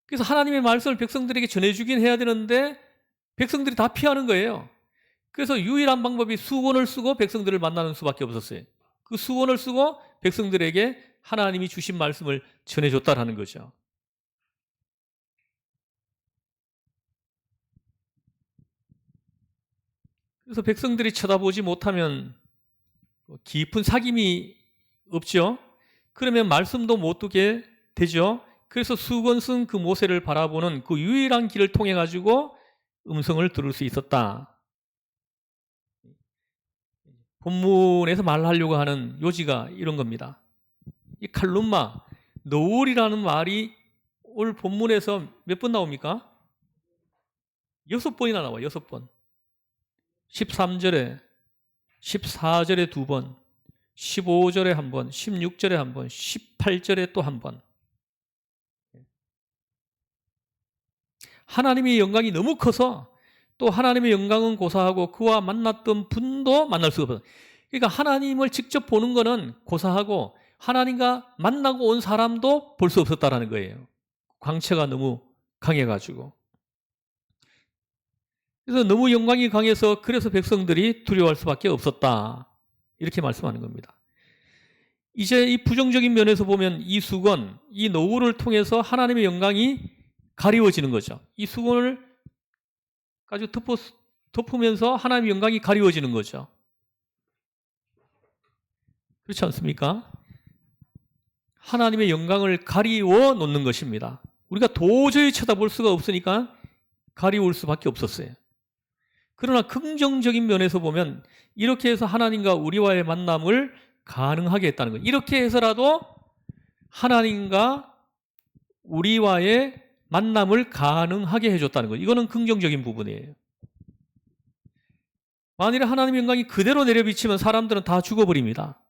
그래서 하나님의 말씀을 백성들에게 전해주긴 해야 되는데 백성들이 다 피하는 거예요. 그래서 유일한 방법이 수건을 쓰고 백성들을 만나는 수밖에 없었어요. 그 수건을 쓰고 백성들에게 하나님이 주신 말씀을 전해줬다라는 거죠. 그래서 백성들이 쳐다보지 못하면 깊은 사귐이 없죠. 그러면 말씀도 못 듣게 되죠. 그래서 수건 쓴 그 모세를 바라보는 그 유일한 길을 통해 가지고 음성을 들을 수 있었다. 본문에서 말하려고 하는 요지가 이런 겁니다. 이 칼룸마, 노을이라는 말이 오늘 본문에서 몇 번 나옵니까? 6번이나 나와요. 6번. 13절에, 14절에 2번, 15절에 1번, 16절에 1번, 18절에 또 1번. 하나님의 영광이 너무 커서 또 하나님의 영광은 고사하고 그와 만났던 분도 만날 수가 없어요. 그러니까 하나님을 직접 보는 거는 고사하고 하나님과 만나고 온 사람도 볼 수 없었다는 거예요. 광채가 너무 강해가지고. 그래서 너무 영광이 강해서 그래서 백성들이 두려워할 수밖에 없었다. 이렇게 말씀하는 겁니다. 이제 이 부정적인 면에서 보면 이 수건, 이 노을을 통해서 하나님의 영광이 가리워지는 거죠. 이 수건을 가지고 덮으면서 하나님의 영광이 가리워지는 거죠. 그렇지 않습니까? 하나님의 영광을 가리워 놓는 것입니다. 우리가 도저히 쳐다볼 수가 없으니까 가리울 수밖에 없었어요. 그러나 긍정적인 면에서 보면 이렇게 해서 하나님과 우리와의 만남을 가능하게 했다는 거예요. 이렇게 해서라도 하나님과 우리와의 만남을 가능하게 해줬다는 거예요. 이거는 긍정적인 부분이에요. 만일에 하나님의 영광이 그대로 내려비치면 사람들은 다 죽어버립니다.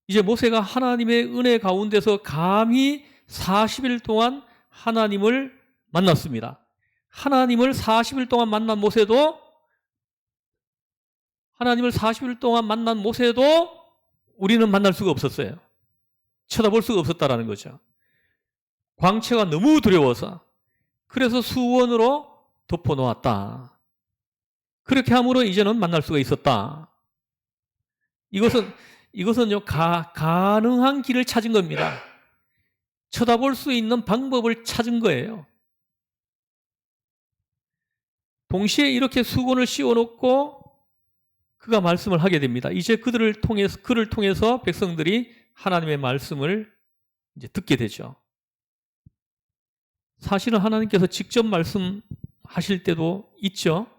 이제 모세가 하나님의 은혜 가운데서 감히 40일 동안 하나님을 만났습니다. 하나님을 40일 동안 만난 모세도 하나님을 40일 동안 만난 모세도 우리는 만날 수가 없었어요. 쳐다볼 수가 없었다라는 거죠. 광채가 너무 두려워서. 그래서 수원으로 덮어놓았다. 그렇게 함으로 이제는 만날 수가 있었다. 이것은요, 가능한 길을 찾은 겁니다. 쳐다볼 수 있는 방법을 찾은 거예요. 동시에 이렇게 수건을 씌워놓고 그가 말씀을 하게 됩니다. 이제 그를 통해서 백성들이 하나님의 말씀을 이제 듣게 되죠. 사실은 하나님께서 직접 말씀하실 때도 있죠.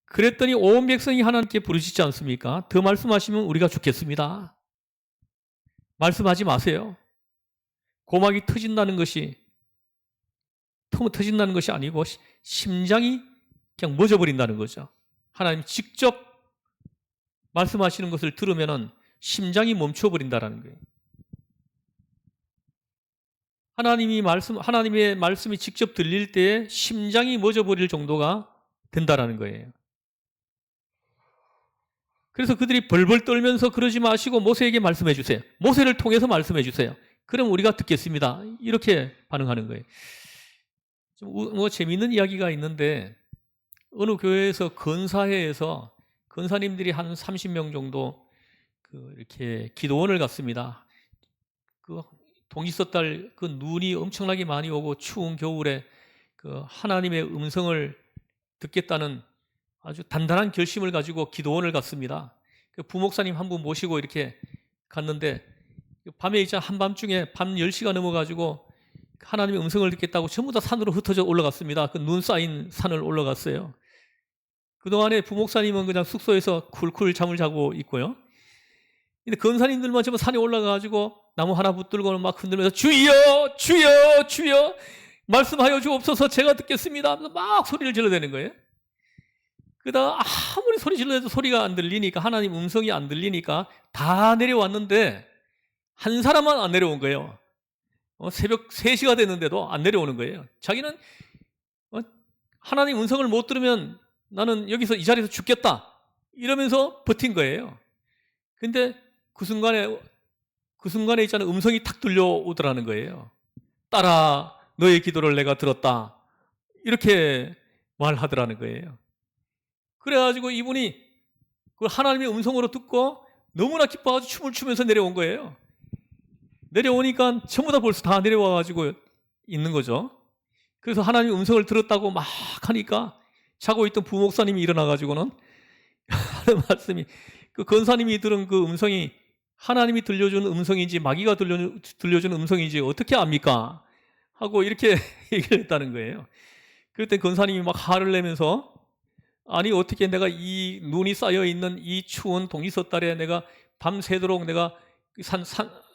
그랬더니 온 백성이 하나님께 부르짖지 않습니까? 더 말씀하시면 우리가 죽겠습니다. 말씀하지 마세요. 고막이 터진다는 것이 아니고 심장이 그냥 멎어버린다는 거죠. 하나님 직접 말씀하시는 것을 들으면은 심장이 멈춰버린다는 거예요. 하나님의 말씀이 직접 들릴 때에 심장이 멎어버릴 정도가 된다는 거예요. 그래서 그들이 벌벌 떨면서 그러지 마시고 모세에게 말씀해 주세요. 모세를 통해서 말씀해 주세요. 그럼 우리가 듣겠습니다. 이렇게 반응하는 거예요. 좀 재미있는 이야기가 있는데 어느 교회에서 건사회에서 건사님들이 한 30명 정도 이렇게 기도원을 갔습니다. 동지섣달 눈이 엄청나게 많이 오고 추운 겨울에 하나님의 음성을 듣겠다는 아주 단단한 결심을 가지고 기도원을 갔습니다. 부목사님 한 분 모시고 이렇게 갔는데 밤에 이제 한밤중에 밤 10시가 넘어가지고 하나님의 음성을 듣겠다고 전부 다 산으로 흩어져 올라갔습니다. 눈 쌓인 산을 올라갔어요. 그동안에 부목사님은 그냥 숙소에서 쿨쿨 잠을 자고 있고요. 근데 건사님들만 전부 산에 올라가가지고 나무 하나 붙들고는 막 흔들면서 주여 주여 주여 말씀하여 주옵소서 제가 듣겠습니다 하면서 막 소리를 질러대는 거예요. 그러다가 아무리 소리 질러도 소리가 안 들리니까 하나님 음성이 안 들리니까 다 내려왔는데 한 사람만 안 내려온 거예요. 새벽 3시가 됐는데도 안 내려오는 거예요. 자기는 하나님 음성을 못 들으면 나는 여기서 이 자리에서 죽겠다 이러면서 버틴 거예요. 근데 그 순간에 있잖아요. 음성이 탁 들려오더라는 거예요. 딸아 너의 기도를 내가 들었다 이렇게 말하더라는 거예요. 그래가지고 이분이 그걸 하나님의 음성으로 듣고 너무나 기뻐가지고 춤을 추면서 내려온 거예요. 내려오니까 전부 다 벌써 다 내려와가지고 있는 거죠. 그래서 하나님의 음성을 들었다고 막 하니까 자고 있던 부목사님이 일어나가지고는 하는 말씀이 그 건사님이 들은 그 음성이 하나님이 들려주는 음성인지 마귀가 들려주는 음성인지 어떻게 압니까? 하고 이렇게 얘기를 했다는 거예요. 그랬더니 건사님이 막 화를 내면서 아니 어떻게 내가 이 눈이 쌓여있는 이 추운 동지섣달에 내가 밤새도록 내가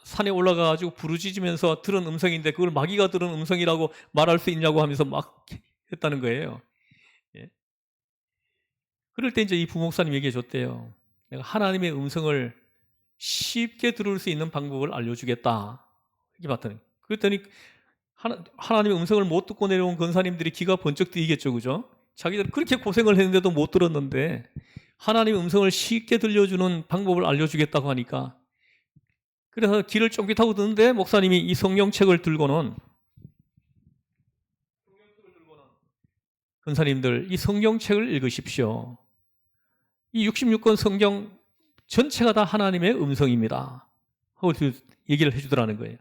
산에 올라가가지고 부르짖으면서 들은 음성인데 그걸 마귀가 들은 음성이라고 말할 수 있냐고 하면서 막 했다는 거예요. 예. 그럴 때 이제 이 부목사님 얘기해 줬대요. 내가 하나님의 음성을 쉽게 들을 수 있는 방법을 알려주겠다. 이렇게 봤더니 그랬더니 하나님의 음성을 못 듣고 내려온 건사님들이 기가 번쩍 뜨이겠죠, 그죠? 자기들은 그렇게 고생을 했는데도 못 들었는데 하나님의 음성을 쉽게 들려주는 방법을 알려주겠다고 하니까 그래서 길을 쫑깃하고 듣는데 목사님이 이 성경책을 들고는 권사님들 이 성경책을 읽으십시오. 이 66권 성경 전체가 다 하나님의 음성입니다 하고 얘기를 해주더라는 거예요.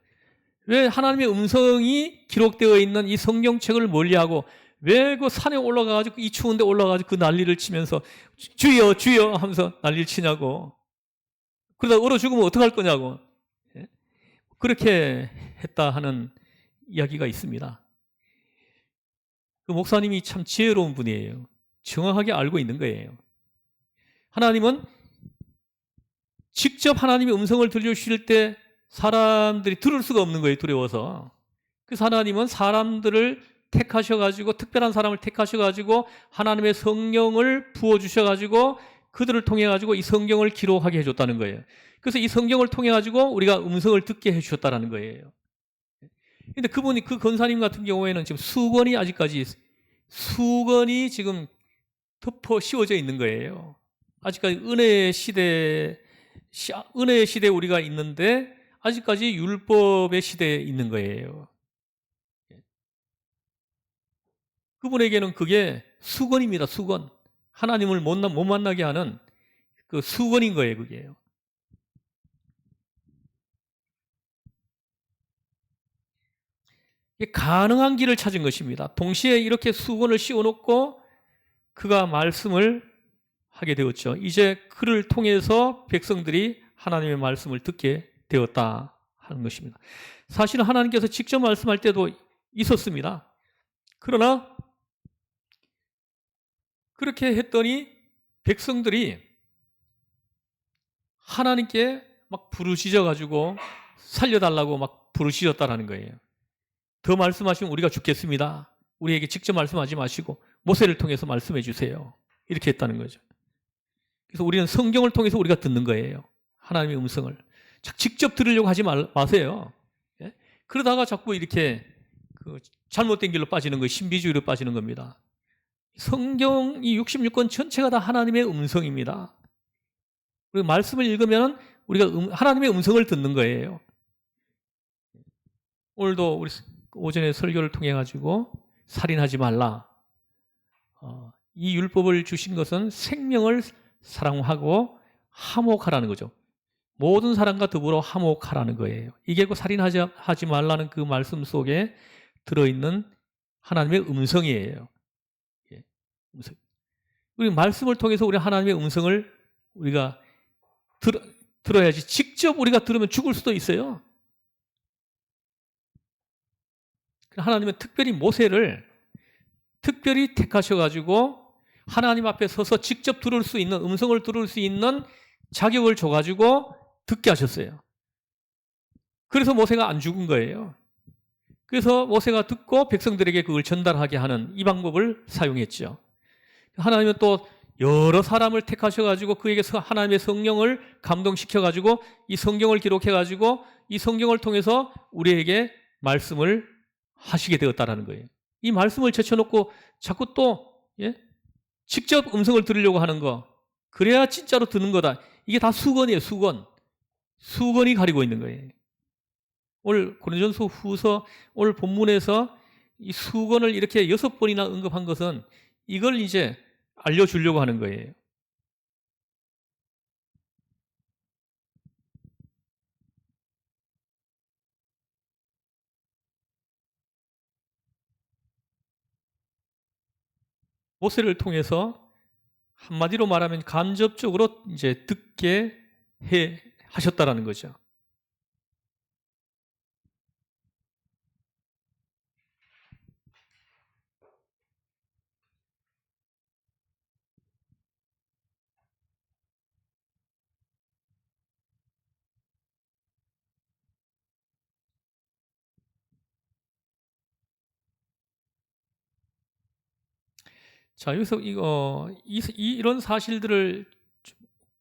왜 하나님의 음성이 기록되어 있는 이 성경책을 멀리하고 왜 그 산에 올라가가지고 이 추운데 올라가가지고 그 난리를 치면서 주여 주여 하면서 난리를 치냐고. 그러다 얼어 죽으면 어떡할 거냐고. 그렇게 했다 하는 이야기가 있습니다. 그 목사님이 참 지혜로운 분이에요. 정확하게 알고 있는 거예요. 하나님은 직접 하나님의 음성을 들려주실 때 사람들이 들을 수가 없는 거예요. 두려워서. 그래서 하나님은 사람들을 택하셔가지고 특별한 사람을 택하셔가지고 하나님의 성령을 부어주셔가지고 그들을 통해가지고 이 성경을 기록하게 해줬다는 거예요. 그래서 이 성경을 통해가지고 우리가 음성을 듣게 해주셨다는 거예요. 근데 그분이 그 권사님 같은 경우에는 지금 수건이 지금 덮어 씌워져 있는 거예요. 아직까지 은혜의 시대에 우리가 있는데 아직까지 율법의 시대에 있는 거예요. 그분에게는 그게 수건입니다. 수건. 하나님을 못 만나게 하는 그 수건인 거예요. 그게요. 이게 가능한 길을 찾은 것입니다. 동시에 이렇게 수건을 씌워놓고 그가 말씀을 하게 되었죠. 이제 그를 통해서 백성들이 하나님의 말씀을 듣게 되었다 하는 것입니다. 사실은 하나님께서 직접 말씀할 때도 있었습니다. 그러나 그렇게 했더니 백성들이 하나님께 막 부르짖어 가지고 살려달라고 막 부르짖었다라는 거예요. 더 말씀하시면 우리가 죽겠습니다. 우리에게 직접 말씀하지 마시고 모세를 통해서 말씀해 주세요. 이렇게 했다는 거죠. 그래서 우리는 성경을 통해서 우리가 듣는 거예요. 하나님의 음성을. 직접 들으려고 하지 마세요. 예? 그러다가 자꾸 이렇게 잘못된 길로 빠지는 거예요. 신비주의로 빠지는 겁니다. 성경 이 66권 전체가 다 하나님의 음성입니다. 그리고 말씀을 읽으면 우리가 하나님의 음성을 듣는 거예요. 오늘도 우리 오전에 설교를 통해 가지고 살인하지 말라. 이 율법을 주신 것은 생명을 사랑하고 화목하라는 거죠. 모든 사람과 더불어 화목하라는 거예요. 이게 그 살인하지 말라는 그 말씀 속에 들어있는 하나님의 음성이에요. 예, 음성. 우리 말씀을 통해서 우리 하나님의 음성을 우리가 들어야지. 직접 우리가 들으면 죽을 수도 있어요. 하나님은 특별히 모세를 특별히 택하셔가지고 하나님 앞에 서서 직접 들을 수 있는, 음성을 들을 수 있는 자격을 줘가지고 듣게 하셨어요. 그래서 모세가 안 죽은 거예요. 그래서 모세가 듣고 백성들에게 그걸 전달하게 하는 이 방법을 사용했죠. 하나님은 또 여러 사람을 택하셔가지고 그에게 하나님의 성령을 감동시켜가지고 이 성경을 기록해가지고 이 성경을 통해서 우리에게 말씀을 하시게 되었다라는 거예요. 이 말씀을 제쳐놓고 자꾸 또 직접 음성을 들으려고 하는 거, 그래야 진짜로 듣는 거다. 이게 다 수건이에요. 수건이 가리고 있는 거예요. 오늘 고린도전서 후서 오늘 본문에서 이 수건을 이렇게 6번이나 언급한 것은 이걸 이제 알려주려고 하는 거예요. 모세를 통해서 한마디로 말하면 간접적으로 이제 듣게 하셨다라는 거죠. 자, 여기서 이런 사실들을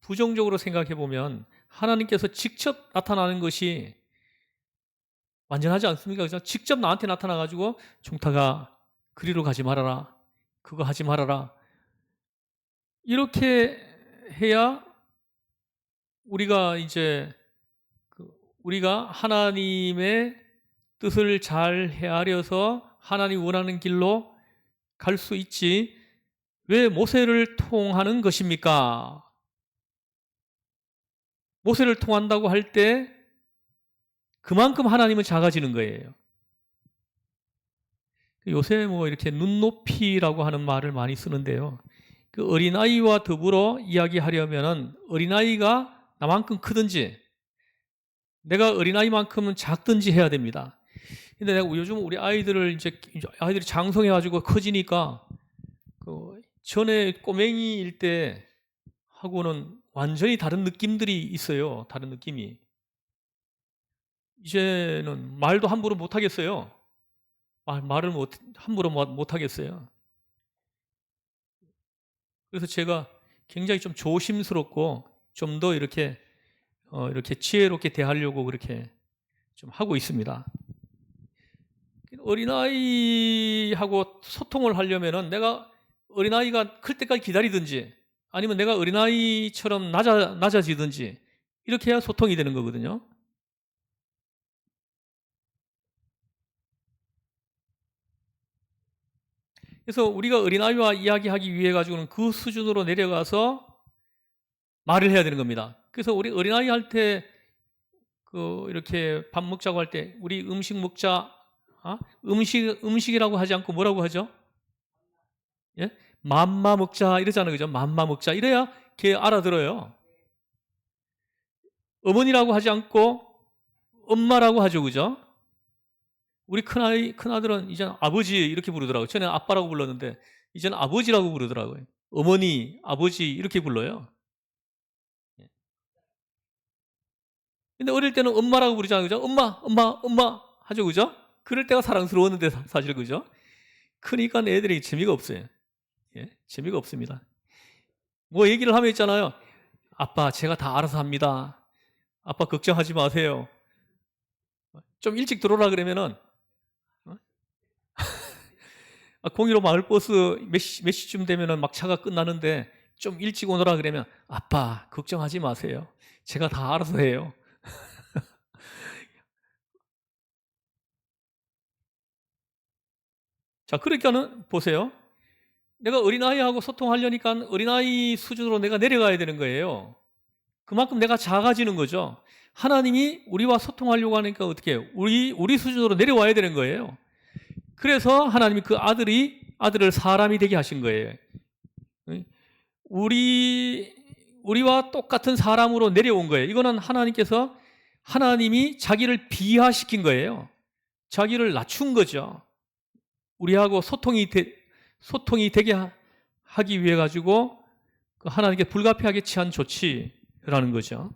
부정적으로 생각해 보면 하나님께서 직접 나타나는 것이 완전하지 않습니까? 그래서 직접 나한테 나타나가지고 종타가 그리로 가지 말아라. 그거 하지 말아라. 이렇게 해야 우리가 이제 우리가 하나님의 뜻을 잘 헤아려서 하나님 원하는 길로 갈 수 있지. 왜 모세를 통하는 것입니까? 모세를 통한다고 할 때 그만큼 하나님은 작아지는 거예요. 요새 뭐 이렇게 눈높이라고 하는 말을 많이 쓰는데요. 그 어린아이와 더불어 이야기하려면 어린아이가 나만큼 크든지 내가 어린아이만큼은 작든지 해야 됩니다. 근데 내가 요즘 우리 아이들을 아이들이 장성해가지고 커지니까 전에 꼬맹이일 때 하고는 완전히 다른 느낌들이 있어요. 다른 느낌이. 이제는 말도 함부로 못 하겠어요. 말을 함부로 못 하겠어요. 그래서 제가 굉장히 좀 조심스럽고 좀 더 이렇게 지혜롭게 대하려고 그렇게 좀 하고 있습니다. 어린아이하고 소통을 하려면은 내가 어린아이가 클 때까지 기다리든지 아니면 내가 어린아이처럼 낮아지든지 이렇게 해야 소통이 되는 거거든요. 그래서 우리가 어린아이와 이야기하기 위해 가지고는 그 수준으로 내려가서 말을 해야 되는 겁니다. 그래서 우리 어린아이 할 때 이렇게 밥 먹자고 할 때 우리 음식 먹자, 음식이라고 하지 않고 뭐라고 하죠? 예? 맘마 먹자 이러잖아요. 그죠? 맘마 먹자. 이래야 걔 알아들어요. 어머니라고 하지 않고 엄마라고 하죠. 그죠? 우리 큰아들은 이제는 아버지 이렇게 부르더라고요. 전에는 아빠라고 불렀는데 이제는 아버지라고 부르더라고요. 어머니, 아버지 이렇게 불러요. 근데 어릴 때는 엄마라고 부르잖아요. 그죠? 엄마 하죠. 그죠? 그럴 때가 사랑스러웠는데 사실 그죠? 크니까 애들이 재미가 없어요. 예? 재미가 없습니다. 뭐 얘기를 하면 있잖아요. 아빠 제가 다 알아서 합니다. 아빠 걱정하지 마세요. 좀 일찍 들어오라 그러면은 015 마을버스 몇 시쯤 되면은 막 차가 끝나는데 좀 일찍 오너라 그러면 아빠 걱정하지 마세요. 제가 다 알아서 해요. 자, 그러니까는 보세요. 내가 어린아이하고 소통하려니까 어린아이 수준으로 내가 내려가야 되는 거예요. 그만큼 내가 작아지는 거죠. 하나님이 우리와 소통하려고 하니까 어떻게 해요? 우리 수준으로 내려와야 되는 거예요. 그래서 하나님이 그 아들을 사람이 되게 하신 거예요. 우리와 똑같은 사람으로 내려온 거예요. 이거는 하나님이 자기를 비하시킨 거예요. 자기를 낮춘 거죠. 우리하고 소통이 되게 하기 위해 가지고 하나님께 불가피하게 취한 조치라는 거죠.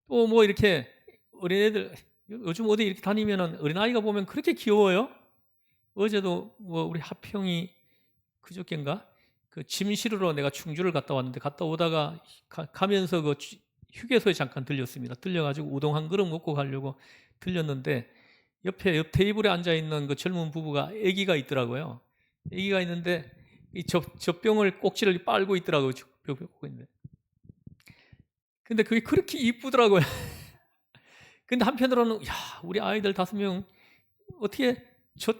또 뭐 이렇게 어린애들 요즘 어디 이렇게 다니면은 어린아이가 보면 그렇게 귀여워요. 어제도 뭐 우리 하평이 그저께인가 그 짐 실으러 내가 충주를 갔다 왔는데 갔다 오다가 가면서 그 휴게소에 잠깐 들렸습니다. 들려가지고 우동 한 그릇 먹고 가려고 들렸는데 옆 테이블에 앉아 있는 그 젊은 부부가 아기가 있더라고요. 아기가 있는데 이 젖병을 꼭지를 빨고 있더라고요. 근데 그게 그렇게 이쁘더라고요. 근데 한편으로는 야 우리 아이들 5명 어떻게 저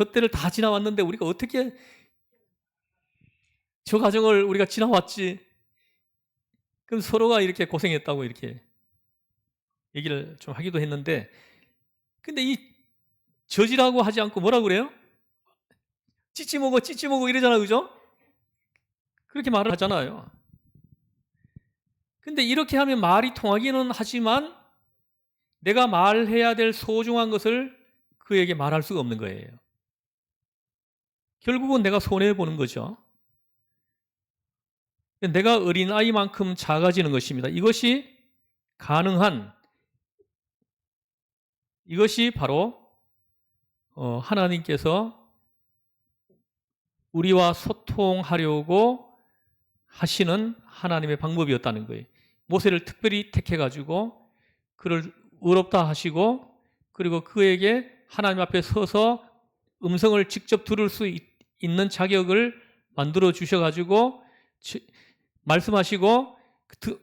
때를 다 지나왔는데 우리가 어떻게 저 과정을 우리가 지나왔지? 그럼 서로가 이렇게 고생했다고 이렇게 얘기를 좀 하기도 했는데 근데 이 저지라고 하지 않고 뭐라고 그래요? 찌찌 먹어 이러잖아요. 그죠? 그렇게 말을 하잖아요. 근데 이렇게 하면 말이 통하기는 하지만 내가 말해야 될 소중한 것을 그에게 말할 수가 없는 거예요. 결국은 내가 손해보는 거죠. 내가 어린아이만큼 작아지는 것입니다. 이것이 바로 하나님께서 우리와 소통하려고 하시는 하나님의 방법이었다는 거예요. 모세를 특별히 택해가지고 그를 의롭다 하시고 그리고 그에게 하나님 앞에 서서 음성을 직접 들을 수 있는 자격을 만들어 주셔가지고 말씀하시고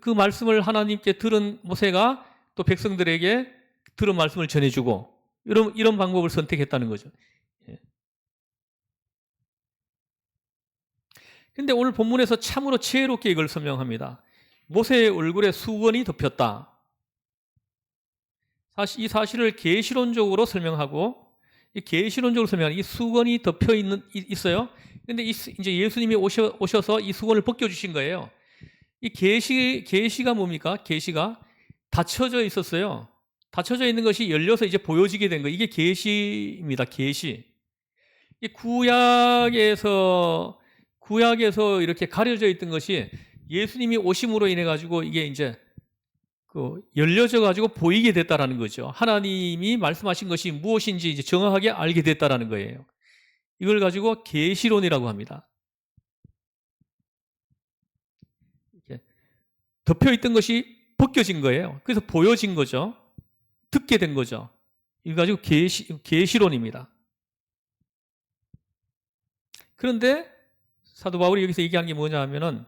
그 말씀을 하나님께 들은 모세가 또 백성들에게 들은 말씀을 전해주고 이런 방법을 선택했다는 거죠. 그런데 오늘 본문에서 참으로 지혜롭게 이걸 설명합니다. 모세의 얼굴에 수건이 덮였다. 이 사실을 계시론적으로 설명하고 이 수건이 덮여 있어요. 근데 이제 예수님이 오셔서 이 수건을 벗겨주신 거예요. 이 계시가 뭡니까? 계시가 닫혀져 있었어요. 닫혀져 있는 것이 열려서 이제 보여지게 된 거. 이게 계시입니다. 계시. 구약에서 이렇게 가려져 있던 것이 예수님이 오심으로 인해 가지고 이게 이제 열려져 가지고 보이게 됐다라는 거죠. 하나님이 말씀하신 것이 무엇인지 이제 정확하게 알게 됐다라는 거예요. 이걸 가지고 계시론이라고 합니다. 이렇게 덮여 있던 것이 벗겨진 거예요. 그래서 보여진 거죠. 듣게 된 거죠. 이거 가지고 계시론입니다. 그런데 사도 바울이 여기서 얘기하는 게 뭐냐 하면은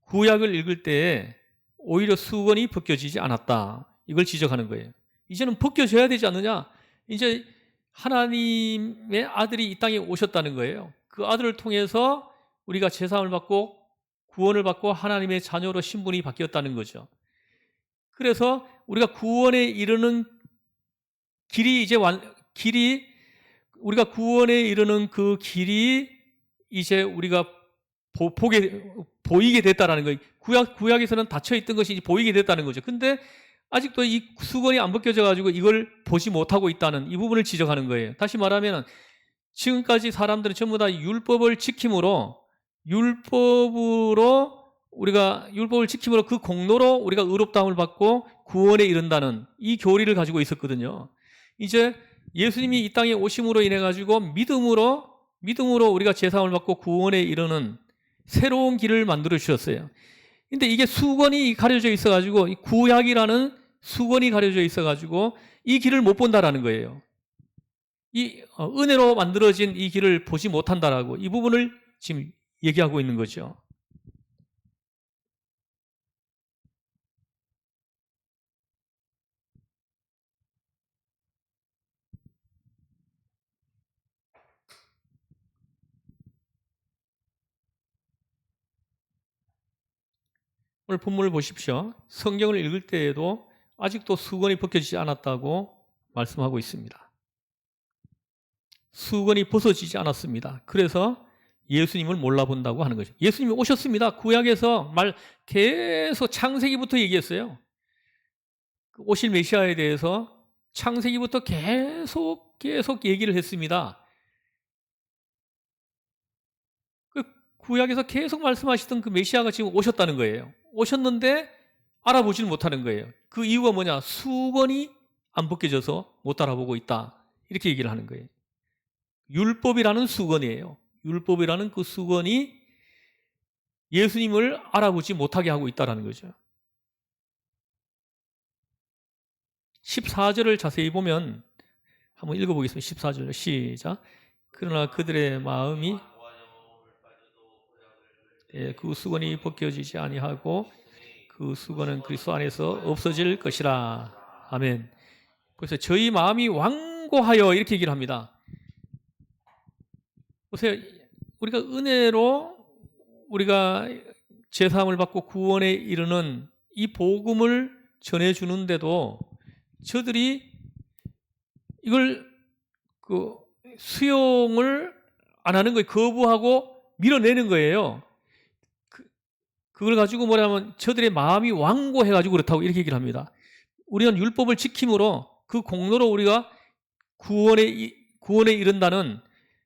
구약을 읽을 때에 오히려 수건이 벗겨지지 않았다. 이걸 지적하는 거예요. 이제는 벗겨져야 되지 않느냐? 이제 하나님의 아들이 이 땅에 오셨다는 거예요. 그 아들을 통해서 우리가 제사함을 받고 구원을 받고 하나님의 자녀로 신분이 바뀌었다는 거죠. 그래서 우리가 구원에 이르는 길이 이제 우리가 구원에 이르는 그 길이 이제 우리가 보이게 됐다라는 거예요. 구약에서는 닫혀 있던 것이 보이게 됐다는 거죠. 근데 아직도 이 수건이 안 벗겨져 가지고 이걸 보지 못하고 있다는 이 부분을 지적하는 거예요. 다시 말하면 지금까지 사람들은 전부 다 율법을 지킴으로 그 공로로 우리가 의롭다함을 받고 구원에 이른다는 이 교리를 가지고 있었거든요. 이제 예수님이 이 땅에 오심으로 인해 가지고 믿음으로 우리가 제사함을 받고 구원에 이르는 새로운 길을 만들어 주셨어요. 근데 이게 수건이 가려져 있어 가지고 구약이라는 수건이 가려져 있어 가지고 이 길을 못 본다라는 거예요. 이 은혜로 만들어진 이 길을 보지 못한다라고 이 부분을 지금 얘기하고 있는 거죠. 오늘 본문을 보십시오. 성경을 읽을 때에도 아직도 수건이 벗겨지지 않았다고 말씀하고 있습니다. 수건이 벗어지지 않았습니다. 그래서 예수님을 몰라본다고 하는 거죠. 예수님이 오셨습니다. 구약에서 계속 창세기부터 얘기했어요. 오실 메시아에 대해서 창세기부터 계속 얘기를 했습니다. 그 구약에서 계속 말씀하시던 그 메시아가 지금 오셨다는 거예요. 오셨는데 알아보지를 못하는 거예요. 그 이유가 뭐냐? 수건이 안 벗겨져서 못 알아보고 있다. 이렇게 얘기를 하는 거예요. 율법이라는 수건이에요. 율법이라는 그 수건이 예수님을 알아보지 못하게 하고 있다는 거죠. 14절을 자세히 보면 한번 읽어보겠습니다. 14절 시작. 그러나 그들의 마음이 그 수건이 벗겨지지 아니하고 그 수건은 그리스도 안에서 없어질 것이라. 아멘. 그래서 저희 마음이 완고하여 이렇게 얘기를 합니다. 보세요. 우리가 은혜로 우리가 제사함을 받고 구원에 이르는 이 복음을 전해주는데도 저들이 이걸 수용을 안 하는 거예요. 거부하고 밀어내는 거예요. 그걸 가지고 뭐냐면 저들의 마음이 완고해가지고 그렇다고 이렇게 얘기를 합니다. 우리는 율법을 지킴으로 그 공로로 우리가 구원에 이른다는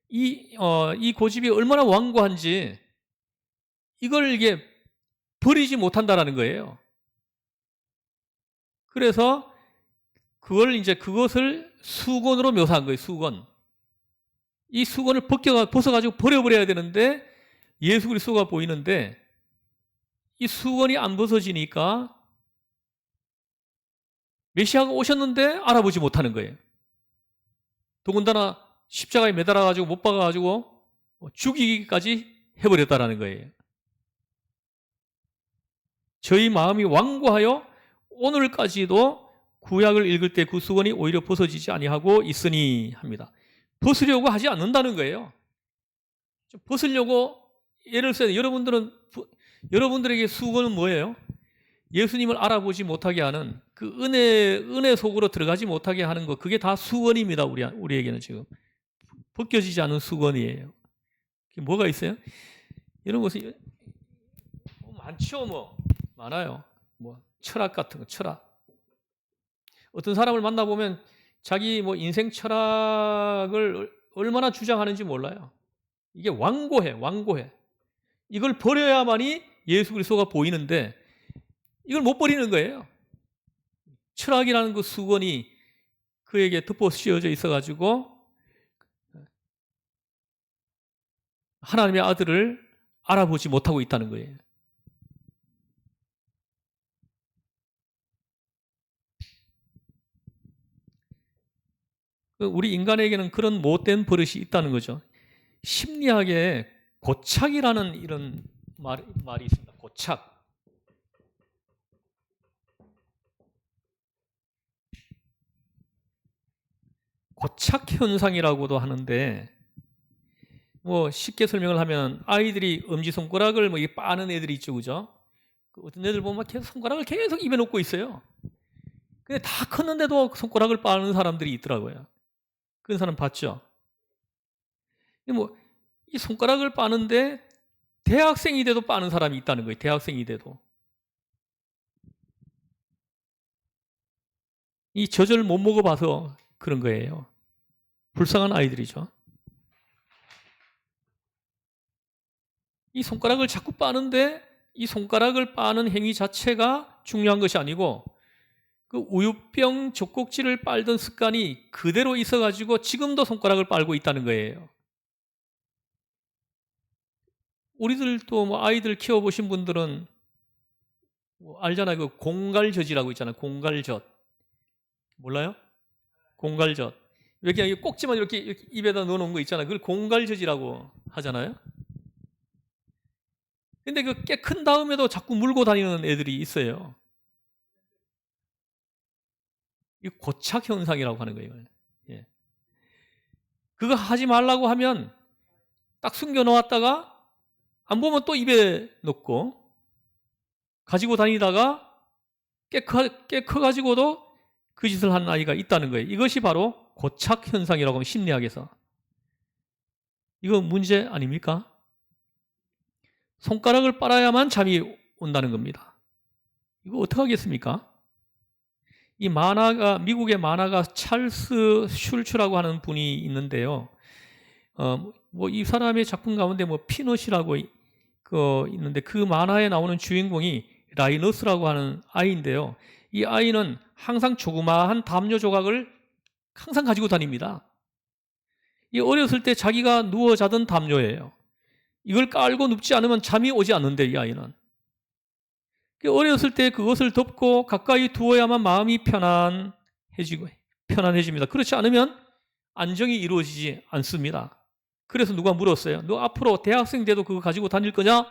이 고집이 얼마나 완고한지 이걸 이게 버리지 못한다라는 거예요. 그래서 그것을 수건으로 묘사한 거예요. 수건. 이 수건을 벗어가지고 버려버려야 되는데 예수 그리스도가 보이는데 이 수건이 안 벗어지니까 메시아가 오셨는데 알아보지 못하는 거예요. 더군다나 십자가에 매달아가지고 못 박아가지고 죽이기까지 해버렸다라는 거예요. 저희 마음이 완고하여 오늘까지도 구약을 읽을 때 그 수건이 오히려 벗어지지 아니하고 있으니 합니다. 벗으려고 하지 않는다는 거예요. 벗으려고 예를 들어서 여러분들에게 수건은 뭐예요? 예수님을 알아보지 못하게 하는 그 은혜 속으로 들어가지 못하게 하는 것, 그게 다 수건입니다. 우리에게는 지금 벗겨지지 않은 수건이에요. 뭐가 있어요? 이런 것이 많죠. 많아요. 철학 같은 거, 철학. 어떤 사람을 만나보면 자기 인생 철학을 얼마나 주장하는지 몰라요. 이게 완고해. 이걸 버려야만이 예수 그리스도가 보이는데 이걸 못 버리는 거예요. 철학이라는 그 수건이 그에게 덮어 씌워져 있어가지고 하나님의 아들을 알아보지 못하고 있다는 거예요. 우리 인간에게는 그런 못된 버릇이 있다는 거죠. 심리학에 고착이라는 이런 말이 있습니다. 고착. 고착 현상이라고도 하는데, 뭐 쉽게 설명을 하면 아이들이 엄지손가락을 뭐 빠는 애들이 있죠, 그죠? 어떤 애들 보면 계속 손가락을 계속 입에 넣고 있어요. 근데 다 컸는데도 손가락을 빠는 사람들이 있더라고요. 그런 사람 봤죠? 뭐 이 손가락을 빠는데 대학생이 돼도 빠는 사람이 있다는 거예요. 대학생이 돼도. 이 젖을 못 먹어봐서 그런 거예요. 불쌍한 아이들이죠. 이 손가락을 자꾸 빠는데 이 손가락을 빠는 행위 자체가 중요한 것이 아니고 그 우유병 젖꼭지를 빨던 습관이 그대로 있어가지고 지금도 손가락을 빨고 있다는 거예요. 우리들도 뭐 아이들 키워보신 분들은 뭐 알잖아요. 그 공갈젖이라고 있잖아요. 공갈젖. 몰라요? 공갈젖. 이렇게 꼭지만 이렇게 입에다 넣어놓은 거 있잖아요. 그걸 공갈젖이라고 하잖아요. 근데 그 꽤 큰 다음에도 자꾸 물고 다니는 애들이 있어요. 이 고착 현상이라고 하는 거예요. 예. 그거 하지 말라고 하면 딱 숨겨 놓았다가 안 보면 또 입에 넣고 가지고 다니다가 꽤 커가지고도 그 짓을 하는 아이가 있다는 거예요. 이것이 바로 고착 현상이라고 하면 심리학에서. 이거 문제 아닙니까? 손가락을 빨아야만 잠이 온다는 겁니다. 이거 어떻게 하겠습니까? 이 만화가, 미국의 만화가 찰스 슐츠라고 하는 분이 있는데요. 뭐 이 사람의 작품 가운데 뭐 피넛이라고 있는데 그 만화에 나오는 주인공이 라이너스라고 하는 아이인데요. 이 아이는 항상 조그마한 담요 조각을 항상 가지고 다닙니다. 이 어렸을 때 자기가 누워 자던 담요예요. 이걸 깔고 눕지 않으면 잠이 오지 않는데 이 아이는. 어렸을 때 그것을 덮고 가까이 두어야만 마음이 편안해집니다. 그렇지 않으면 안정이 이루어지지 않습니다. 그래서 누가 물었어요. 너 앞으로 대학생 돼도 그거 가지고 다닐 거냐?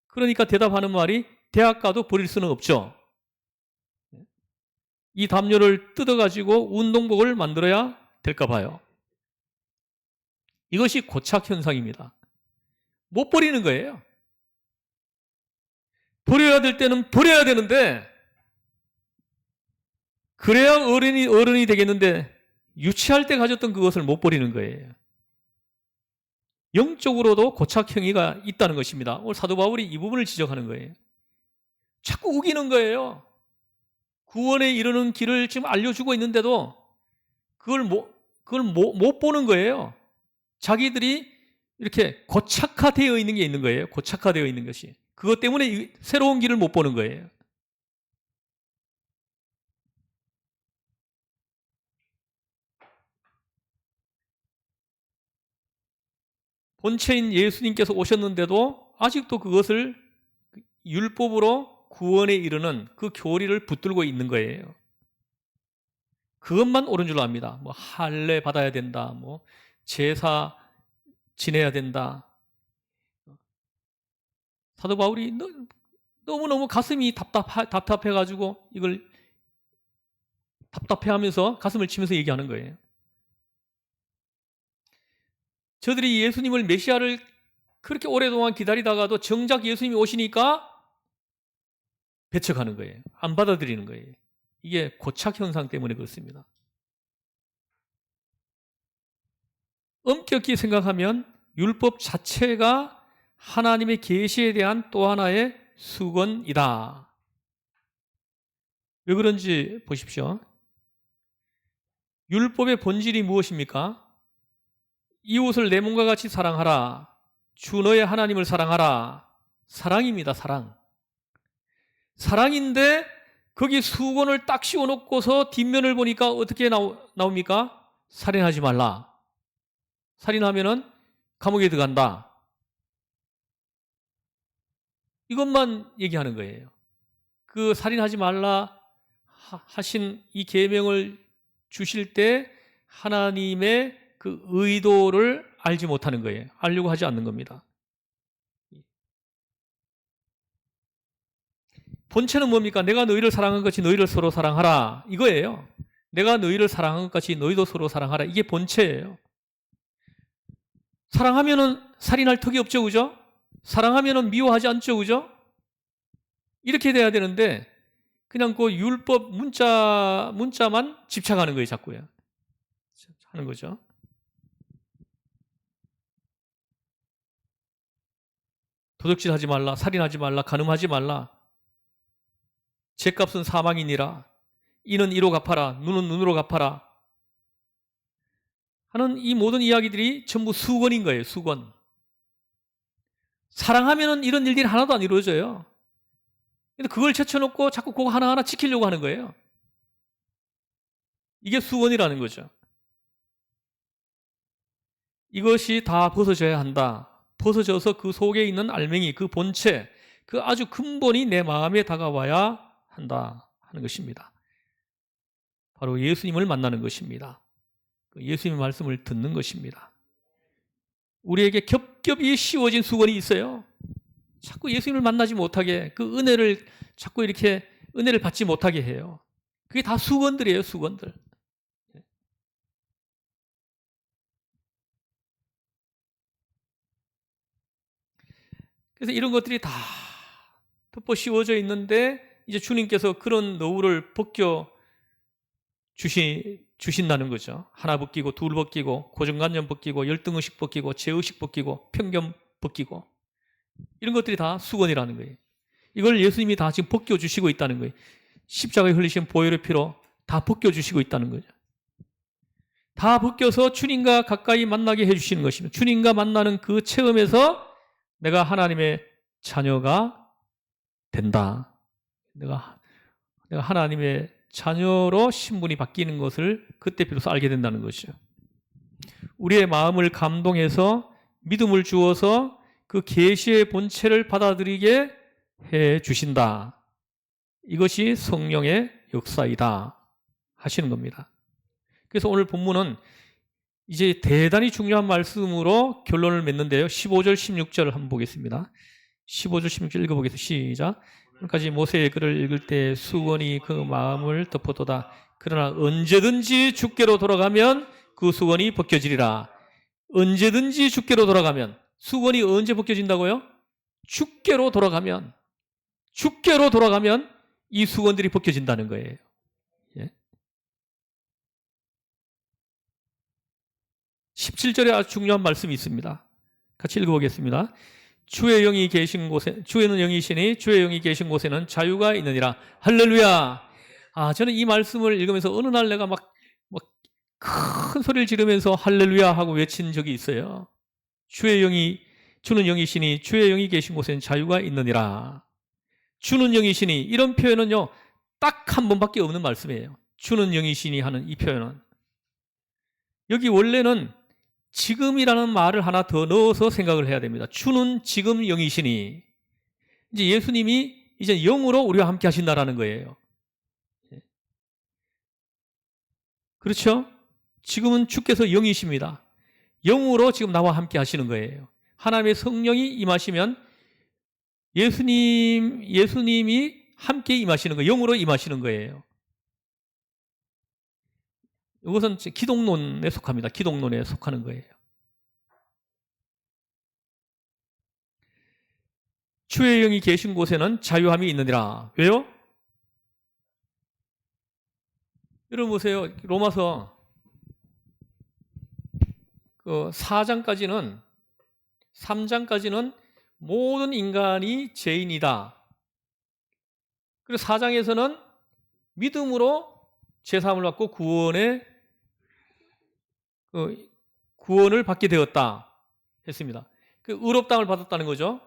그러니까 대답하는 말이 대학 가도 버릴 수는 없죠. 이 담요를 뜯어가지고 운동복을 만들어야 될까 봐요. 이것이 고착 현상입니다. 못 버리는 거예요. 버려야 될 때는 버려야 되는데 그래야 어른이 되겠는데 유치할 때 가졌던 그것을 못 버리는 거예요. 영적으로도 고착 행위가 있다는 것입니다. 오늘 사도 바울이 이 부분을 지적하는 거예요. 자꾸 우기는 거예요. 구원에 이르는 길을 지금 알려주고 있는데도 그걸 못 보는 거예요. 자기들이 이렇게 고착화되어 있는 게 있는 거예요. 고착화되어 있는 것이. 그것 때문에 새로운 길을 못 보는 거예요. 본체인 예수님께서 오셨는데도 아직도 그것을 율법으로 구원에 이르는 그 교리를 붙들고 있는 거예요. 그것만 옳은 줄 압니다. 뭐 할례 받아야 된다. 뭐 제사 지내야 된다. 사도 바울이 너무너무 가슴이 답답해가지고 이걸 답답해하면서 가슴을 치면서 얘기하는 거예요. 저들이 예수님을 메시아를 그렇게 오랫동안 기다리다가도 정작 예수님이 오시니까 배척하는 거예요. 안 받아들이는 거예요. 이게 고착 현상 때문에 그렇습니다. 엄격히 생각하면 율법 자체가 하나님의 계시에 대한 또 하나의 수건이다. 왜 그런지 보십시오. 율법의 본질이 무엇입니까? 이웃을 내 몸과 같이 사랑하라. 주 너의 하나님을 사랑하라. 사랑입니다. 사랑. 사랑인데 거기 수건을 딱 씌워놓고서 뒷면을 보니까 어떻게 나옵니까? 살인하지 말라. 살인하면은 감옥에 들어간다. 이것만 얘기하는 거예요. 그 살인하지 말라 하신 이 계명을 주실 때 하나님의 그 의도를 알지 못하는 거예요. 알려고 하지 않는 겁니다. 본체는 뭡니까? 내가 너희를 사랑한 것 같이 너희를 서로 사랑하라. 이거예요. 내가 너희를 사랑한 것 같이 너희도 서로 사랑하라. 이게 본체예요. 사랑하면은 살인할 턱이 없죠, 그죠? 사랑하면은 미워하지 않죠, 그죠? 이렇게 돼야 되는데 그냥 그 율법 문자만 집착하는 거예요, 자꾸요. 하는 거죠. 도둑질하지 말라, 살인하지 말라, 간음하지 말라. 죄값은 사망이니라. 이는 이로 갚아라, 눈은 눈으로 갚아라. 하는 이 모든 이야기들이 전부 수건인 거예요, 수건. 사랑하면은 이런 일들이 하나도 안 이루어져요. 근데 그걸 제쳐놓고 자꾸 그거 하나하나 지키려고 하는 거예요. 이게 수건이라는 거죠. 이것이 다 벗어져야 한다. 벗어져서 그 속에 있는 알맹이, 그 본체, 그 아주 근본이 내 마음에 다가와야 한다 하는 것입니다. 바로 예수님을 만나는 것입니다. 예수님의 말씀을 듣는 것입니다. 우리에게 겹겹이 씌워진 수건이 있어요. 자꾸 예수님을 만나지 못하게, 그 은혜를 자꾸 이렇게 은혜를 받지 못하게 해요. 그게 다 수건들이에요, 수건들. 그래서 이런 것들이 다 덮어 씌워져 있는데 이제 주님께서 그런 노후를 벗겨 주신다는 거죠. 하나 벗기고 둘 벗기고 고정관념 벗기고 열등의식 벗기고 죄의식 벗기고 편견 벗기고 이런 것들이 다 수건이라는 거예요. 이걸 예수님이 다 지금 벗겨주시고 있다는 거예요. 십자가에 흘리신 보혈의 피로 다 벗겨주시고 있다는 거죠. 다 벗겨서 주님과 가까이 만나게 해주시는 것입니다. 주님과 만나는 그 체험에서 내가 하나님의 자녀가 된다. 내가 하나님의 자녀로 신분이 바뀌는 것을 그때 비로소 알게 된다는 것이죠. 우리의 마음을 감동해서 믿음을 주어서 그 계시의 본체를 받아들이게 해 주신다. 이것이 성령의 역사이다 하시는 겁니다. 그래서 오늘 본문은 이제 대단히 중요한 말씀으로 결론을 맺는데요. 15절, 16절을 한번 보겠습니다. 15절, 16절 읽어보겠습니다. 시작. 까지 모세의 글을 읽을 때 수건이 그 마음을 덮어도다. 그러나 언제든지 주께로 돌아가면 그 수건이 벗겨지리라. 언제든지 주께로 돌아가면, 수건이 언제 벗겨진다고요? 주께로 돌아가면 이 수건들이 벗겨진다는 거예요. 예? 17절에 아주 중요한 말씀이 있습니다. 같이 읽어보겠습니다. 주의 영이 계신 곳에, 주에는 영이시니 주의 영이 계신 곳에는 자유가 있느니라. 할렐루야. 저는 이 말씀을 읽으면서 어느 날 내가 막 큰 소리를 지르면서 할렐루야 하고 외친 적이 있어요. 주는 영이시니 주의 영이 계신 곳에는 자유가 있느니라. 주는 영이시니, 이런 표현은요 딱 한 번밖에 없는 말씀이에요. 주는 영이시니 하는 이 표현은, 여기 원래는 지금이라는 말을 하나 더 넣어서 생각을 해야 됩니다. 주는 지금 영이시니, 이제 예수님이 이제 영으로 우리와 함께 하신다라는 거예요. 그렇죠? 지금은 주께서 영이십니다. 영으로 지금 나와 함께 하시는 거예요. 하나님의 성령이 임하시면 예수님이 함께 임하시는 거예요. 영으로 임하시는 거예요. 이것은 기독론에 속합니다. 기독론에 속하는 거예요. 주의 영이 계신 곳에는 자유함이 있느니라. 왜요? 여러분 보세요. 로마서 4장까지는 모든 인간이 죄인이다. 그리고 4장에서는 믿음으로 제사함을 받고 구원을 받게 되었다 했습니다. 의롭다함을 받았다는 거죠.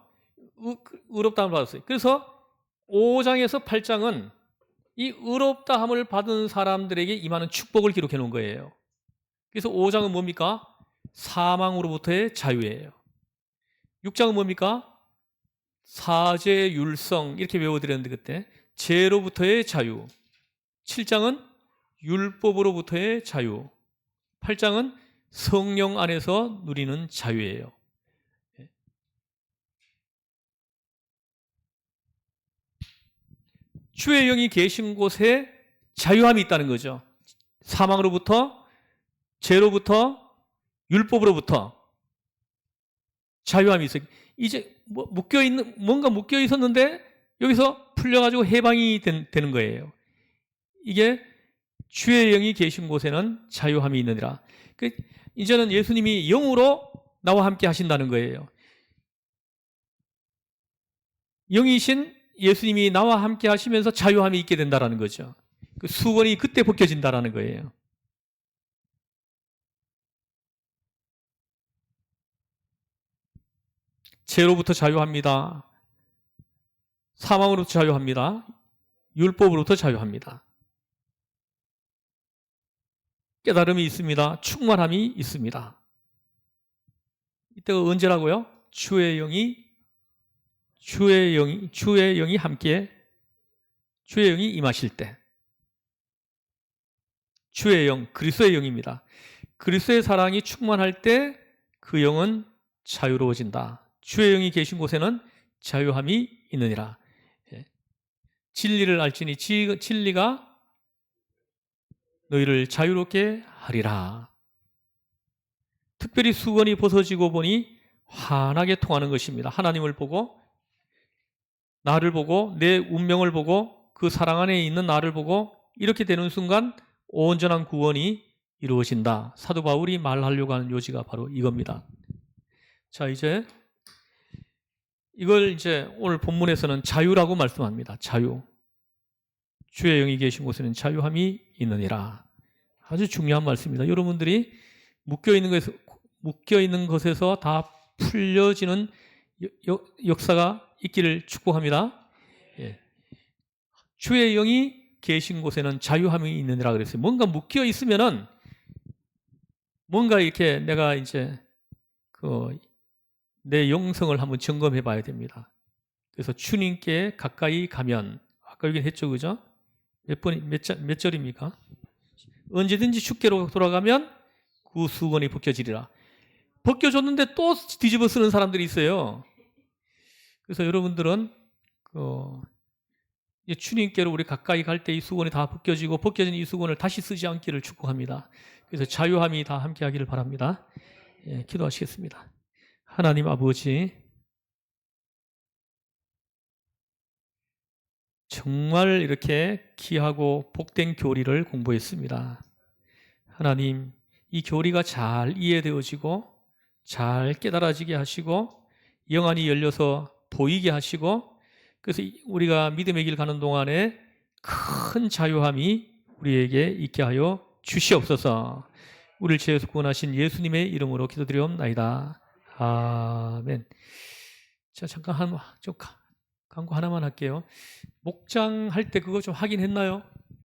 의롭다함을 받았어요. 그래서 5장에서 8장은 이 의롭다함을 받은 사람들에게 임하는 축복을 기록해 놓은 거예요. 그래서 5장은 뭡니까? 사망으로부터의 자유예요. 6장은 뭡니까? 사죄, 율성, 이렇게 외워드렸는데 그때 죄로부터의 자유. 7장은 율법으로부터의 자유. 8장은 성령 안에서 누리는 자유예요. 주의 영이 계신 곳에 자유함이 있다는 거죠. 사망으로부터, 죄로부터, 율법으로부터 자유함이 있어요. 이제 뭔가 묶여 있었는데 여기서 풀려가지고 해방이 되는 거예요. 이게 주의 영이 계신 곳에는 자유함이 있느니라. 이제는 예수님이 영으로 나와 함께 하신다는 거예요. 영이신 예수님이 나와 함께 하시면서 자유함이 있게 된다는 거죠. 그 수건이 그때 벗겨진다는 거예요. 죄로부터 자유합니다. 사망으로부터 자유합니다. 율법으로부터 자유합니다. 깨달음이 있습니다. 충만함이 있습니다. 이때가 언제라고요? 주의 영이 함께, 주의 영이 임하실 때. 주의 영, 그리스도의 영입니다. 그리스도의 사랑이 충만할 때 그 영은 자유로워진다. 주의 영이 계신 곳에는 자유함이 있느니라. 진리를 알지니 진리가 너희를 자유롭게 하리라. 특별히 수건이 벗어지고 보니 환하게 통하는 것입니다. 하나님을 보고, 나를 보고, 내 운명을 보고, 그 사랑 안에 있는 나를 보고, 이렇게 되는 순간 온전한 구원이 이루어진다. 사도 바울이 말하려고 하는 요지가 바로 이겁니다. 자, 이걸 오늘 본문에서는 자유라고 말씀합니다. 자유. 주의 영이 계신 곳에는 자유함이 있느니라. 아주 중요한 말씀입니다. 여러분들이 묶여 있는 것에서 다 풀려지는 역사가 있기를 축복합니다. 예. 주의 영이 계신 곳에는 자유함이 있느니라 그랬어요. 뭔가 묶여 있으면은 뭔가 이렇게 내가 내 영성을 한번 점검해 봐야 됩니다. 그래서 주님께 가까이 가면, 아까 여기 했죠, 그죠? 몇 절입니까? 언제든지 주께로 돌아가면 그 수건이 벗겨지리라. 벗겨줬는데 또 뒤집어 쓰는 사람들이 있어요. 그래서 여러분들은 주님께로 우리 가까이 갈 때 이 수건이 다 벗겨지고 벗겨진 이 수건을 다시 쓰지 않기를 축복합니다. 그래서 자유함이 다 함께 하기를 바랍니다. 예, 기도하시겠습니다. 하나님 아버지, 정말 이렇게 귀하고 복된 교리를 공부했습니다. 하나님, 이 교리가 잘 이해되어지고 잘 깨달아지게 하시고 영안이 열려서 보이게 하시고, 그래서 우리가 믿음의 길 가는 동안에 큰 자유함이 우리에게 있게 하여 주시옵소서. 우리를 죄에서 구원하신 예수님의 이름으로 기도드리옵나이다. 아멘. 자, 잠깐 광고 하나만 할게요. 목장할 때 그거 좀 하긴 했나요?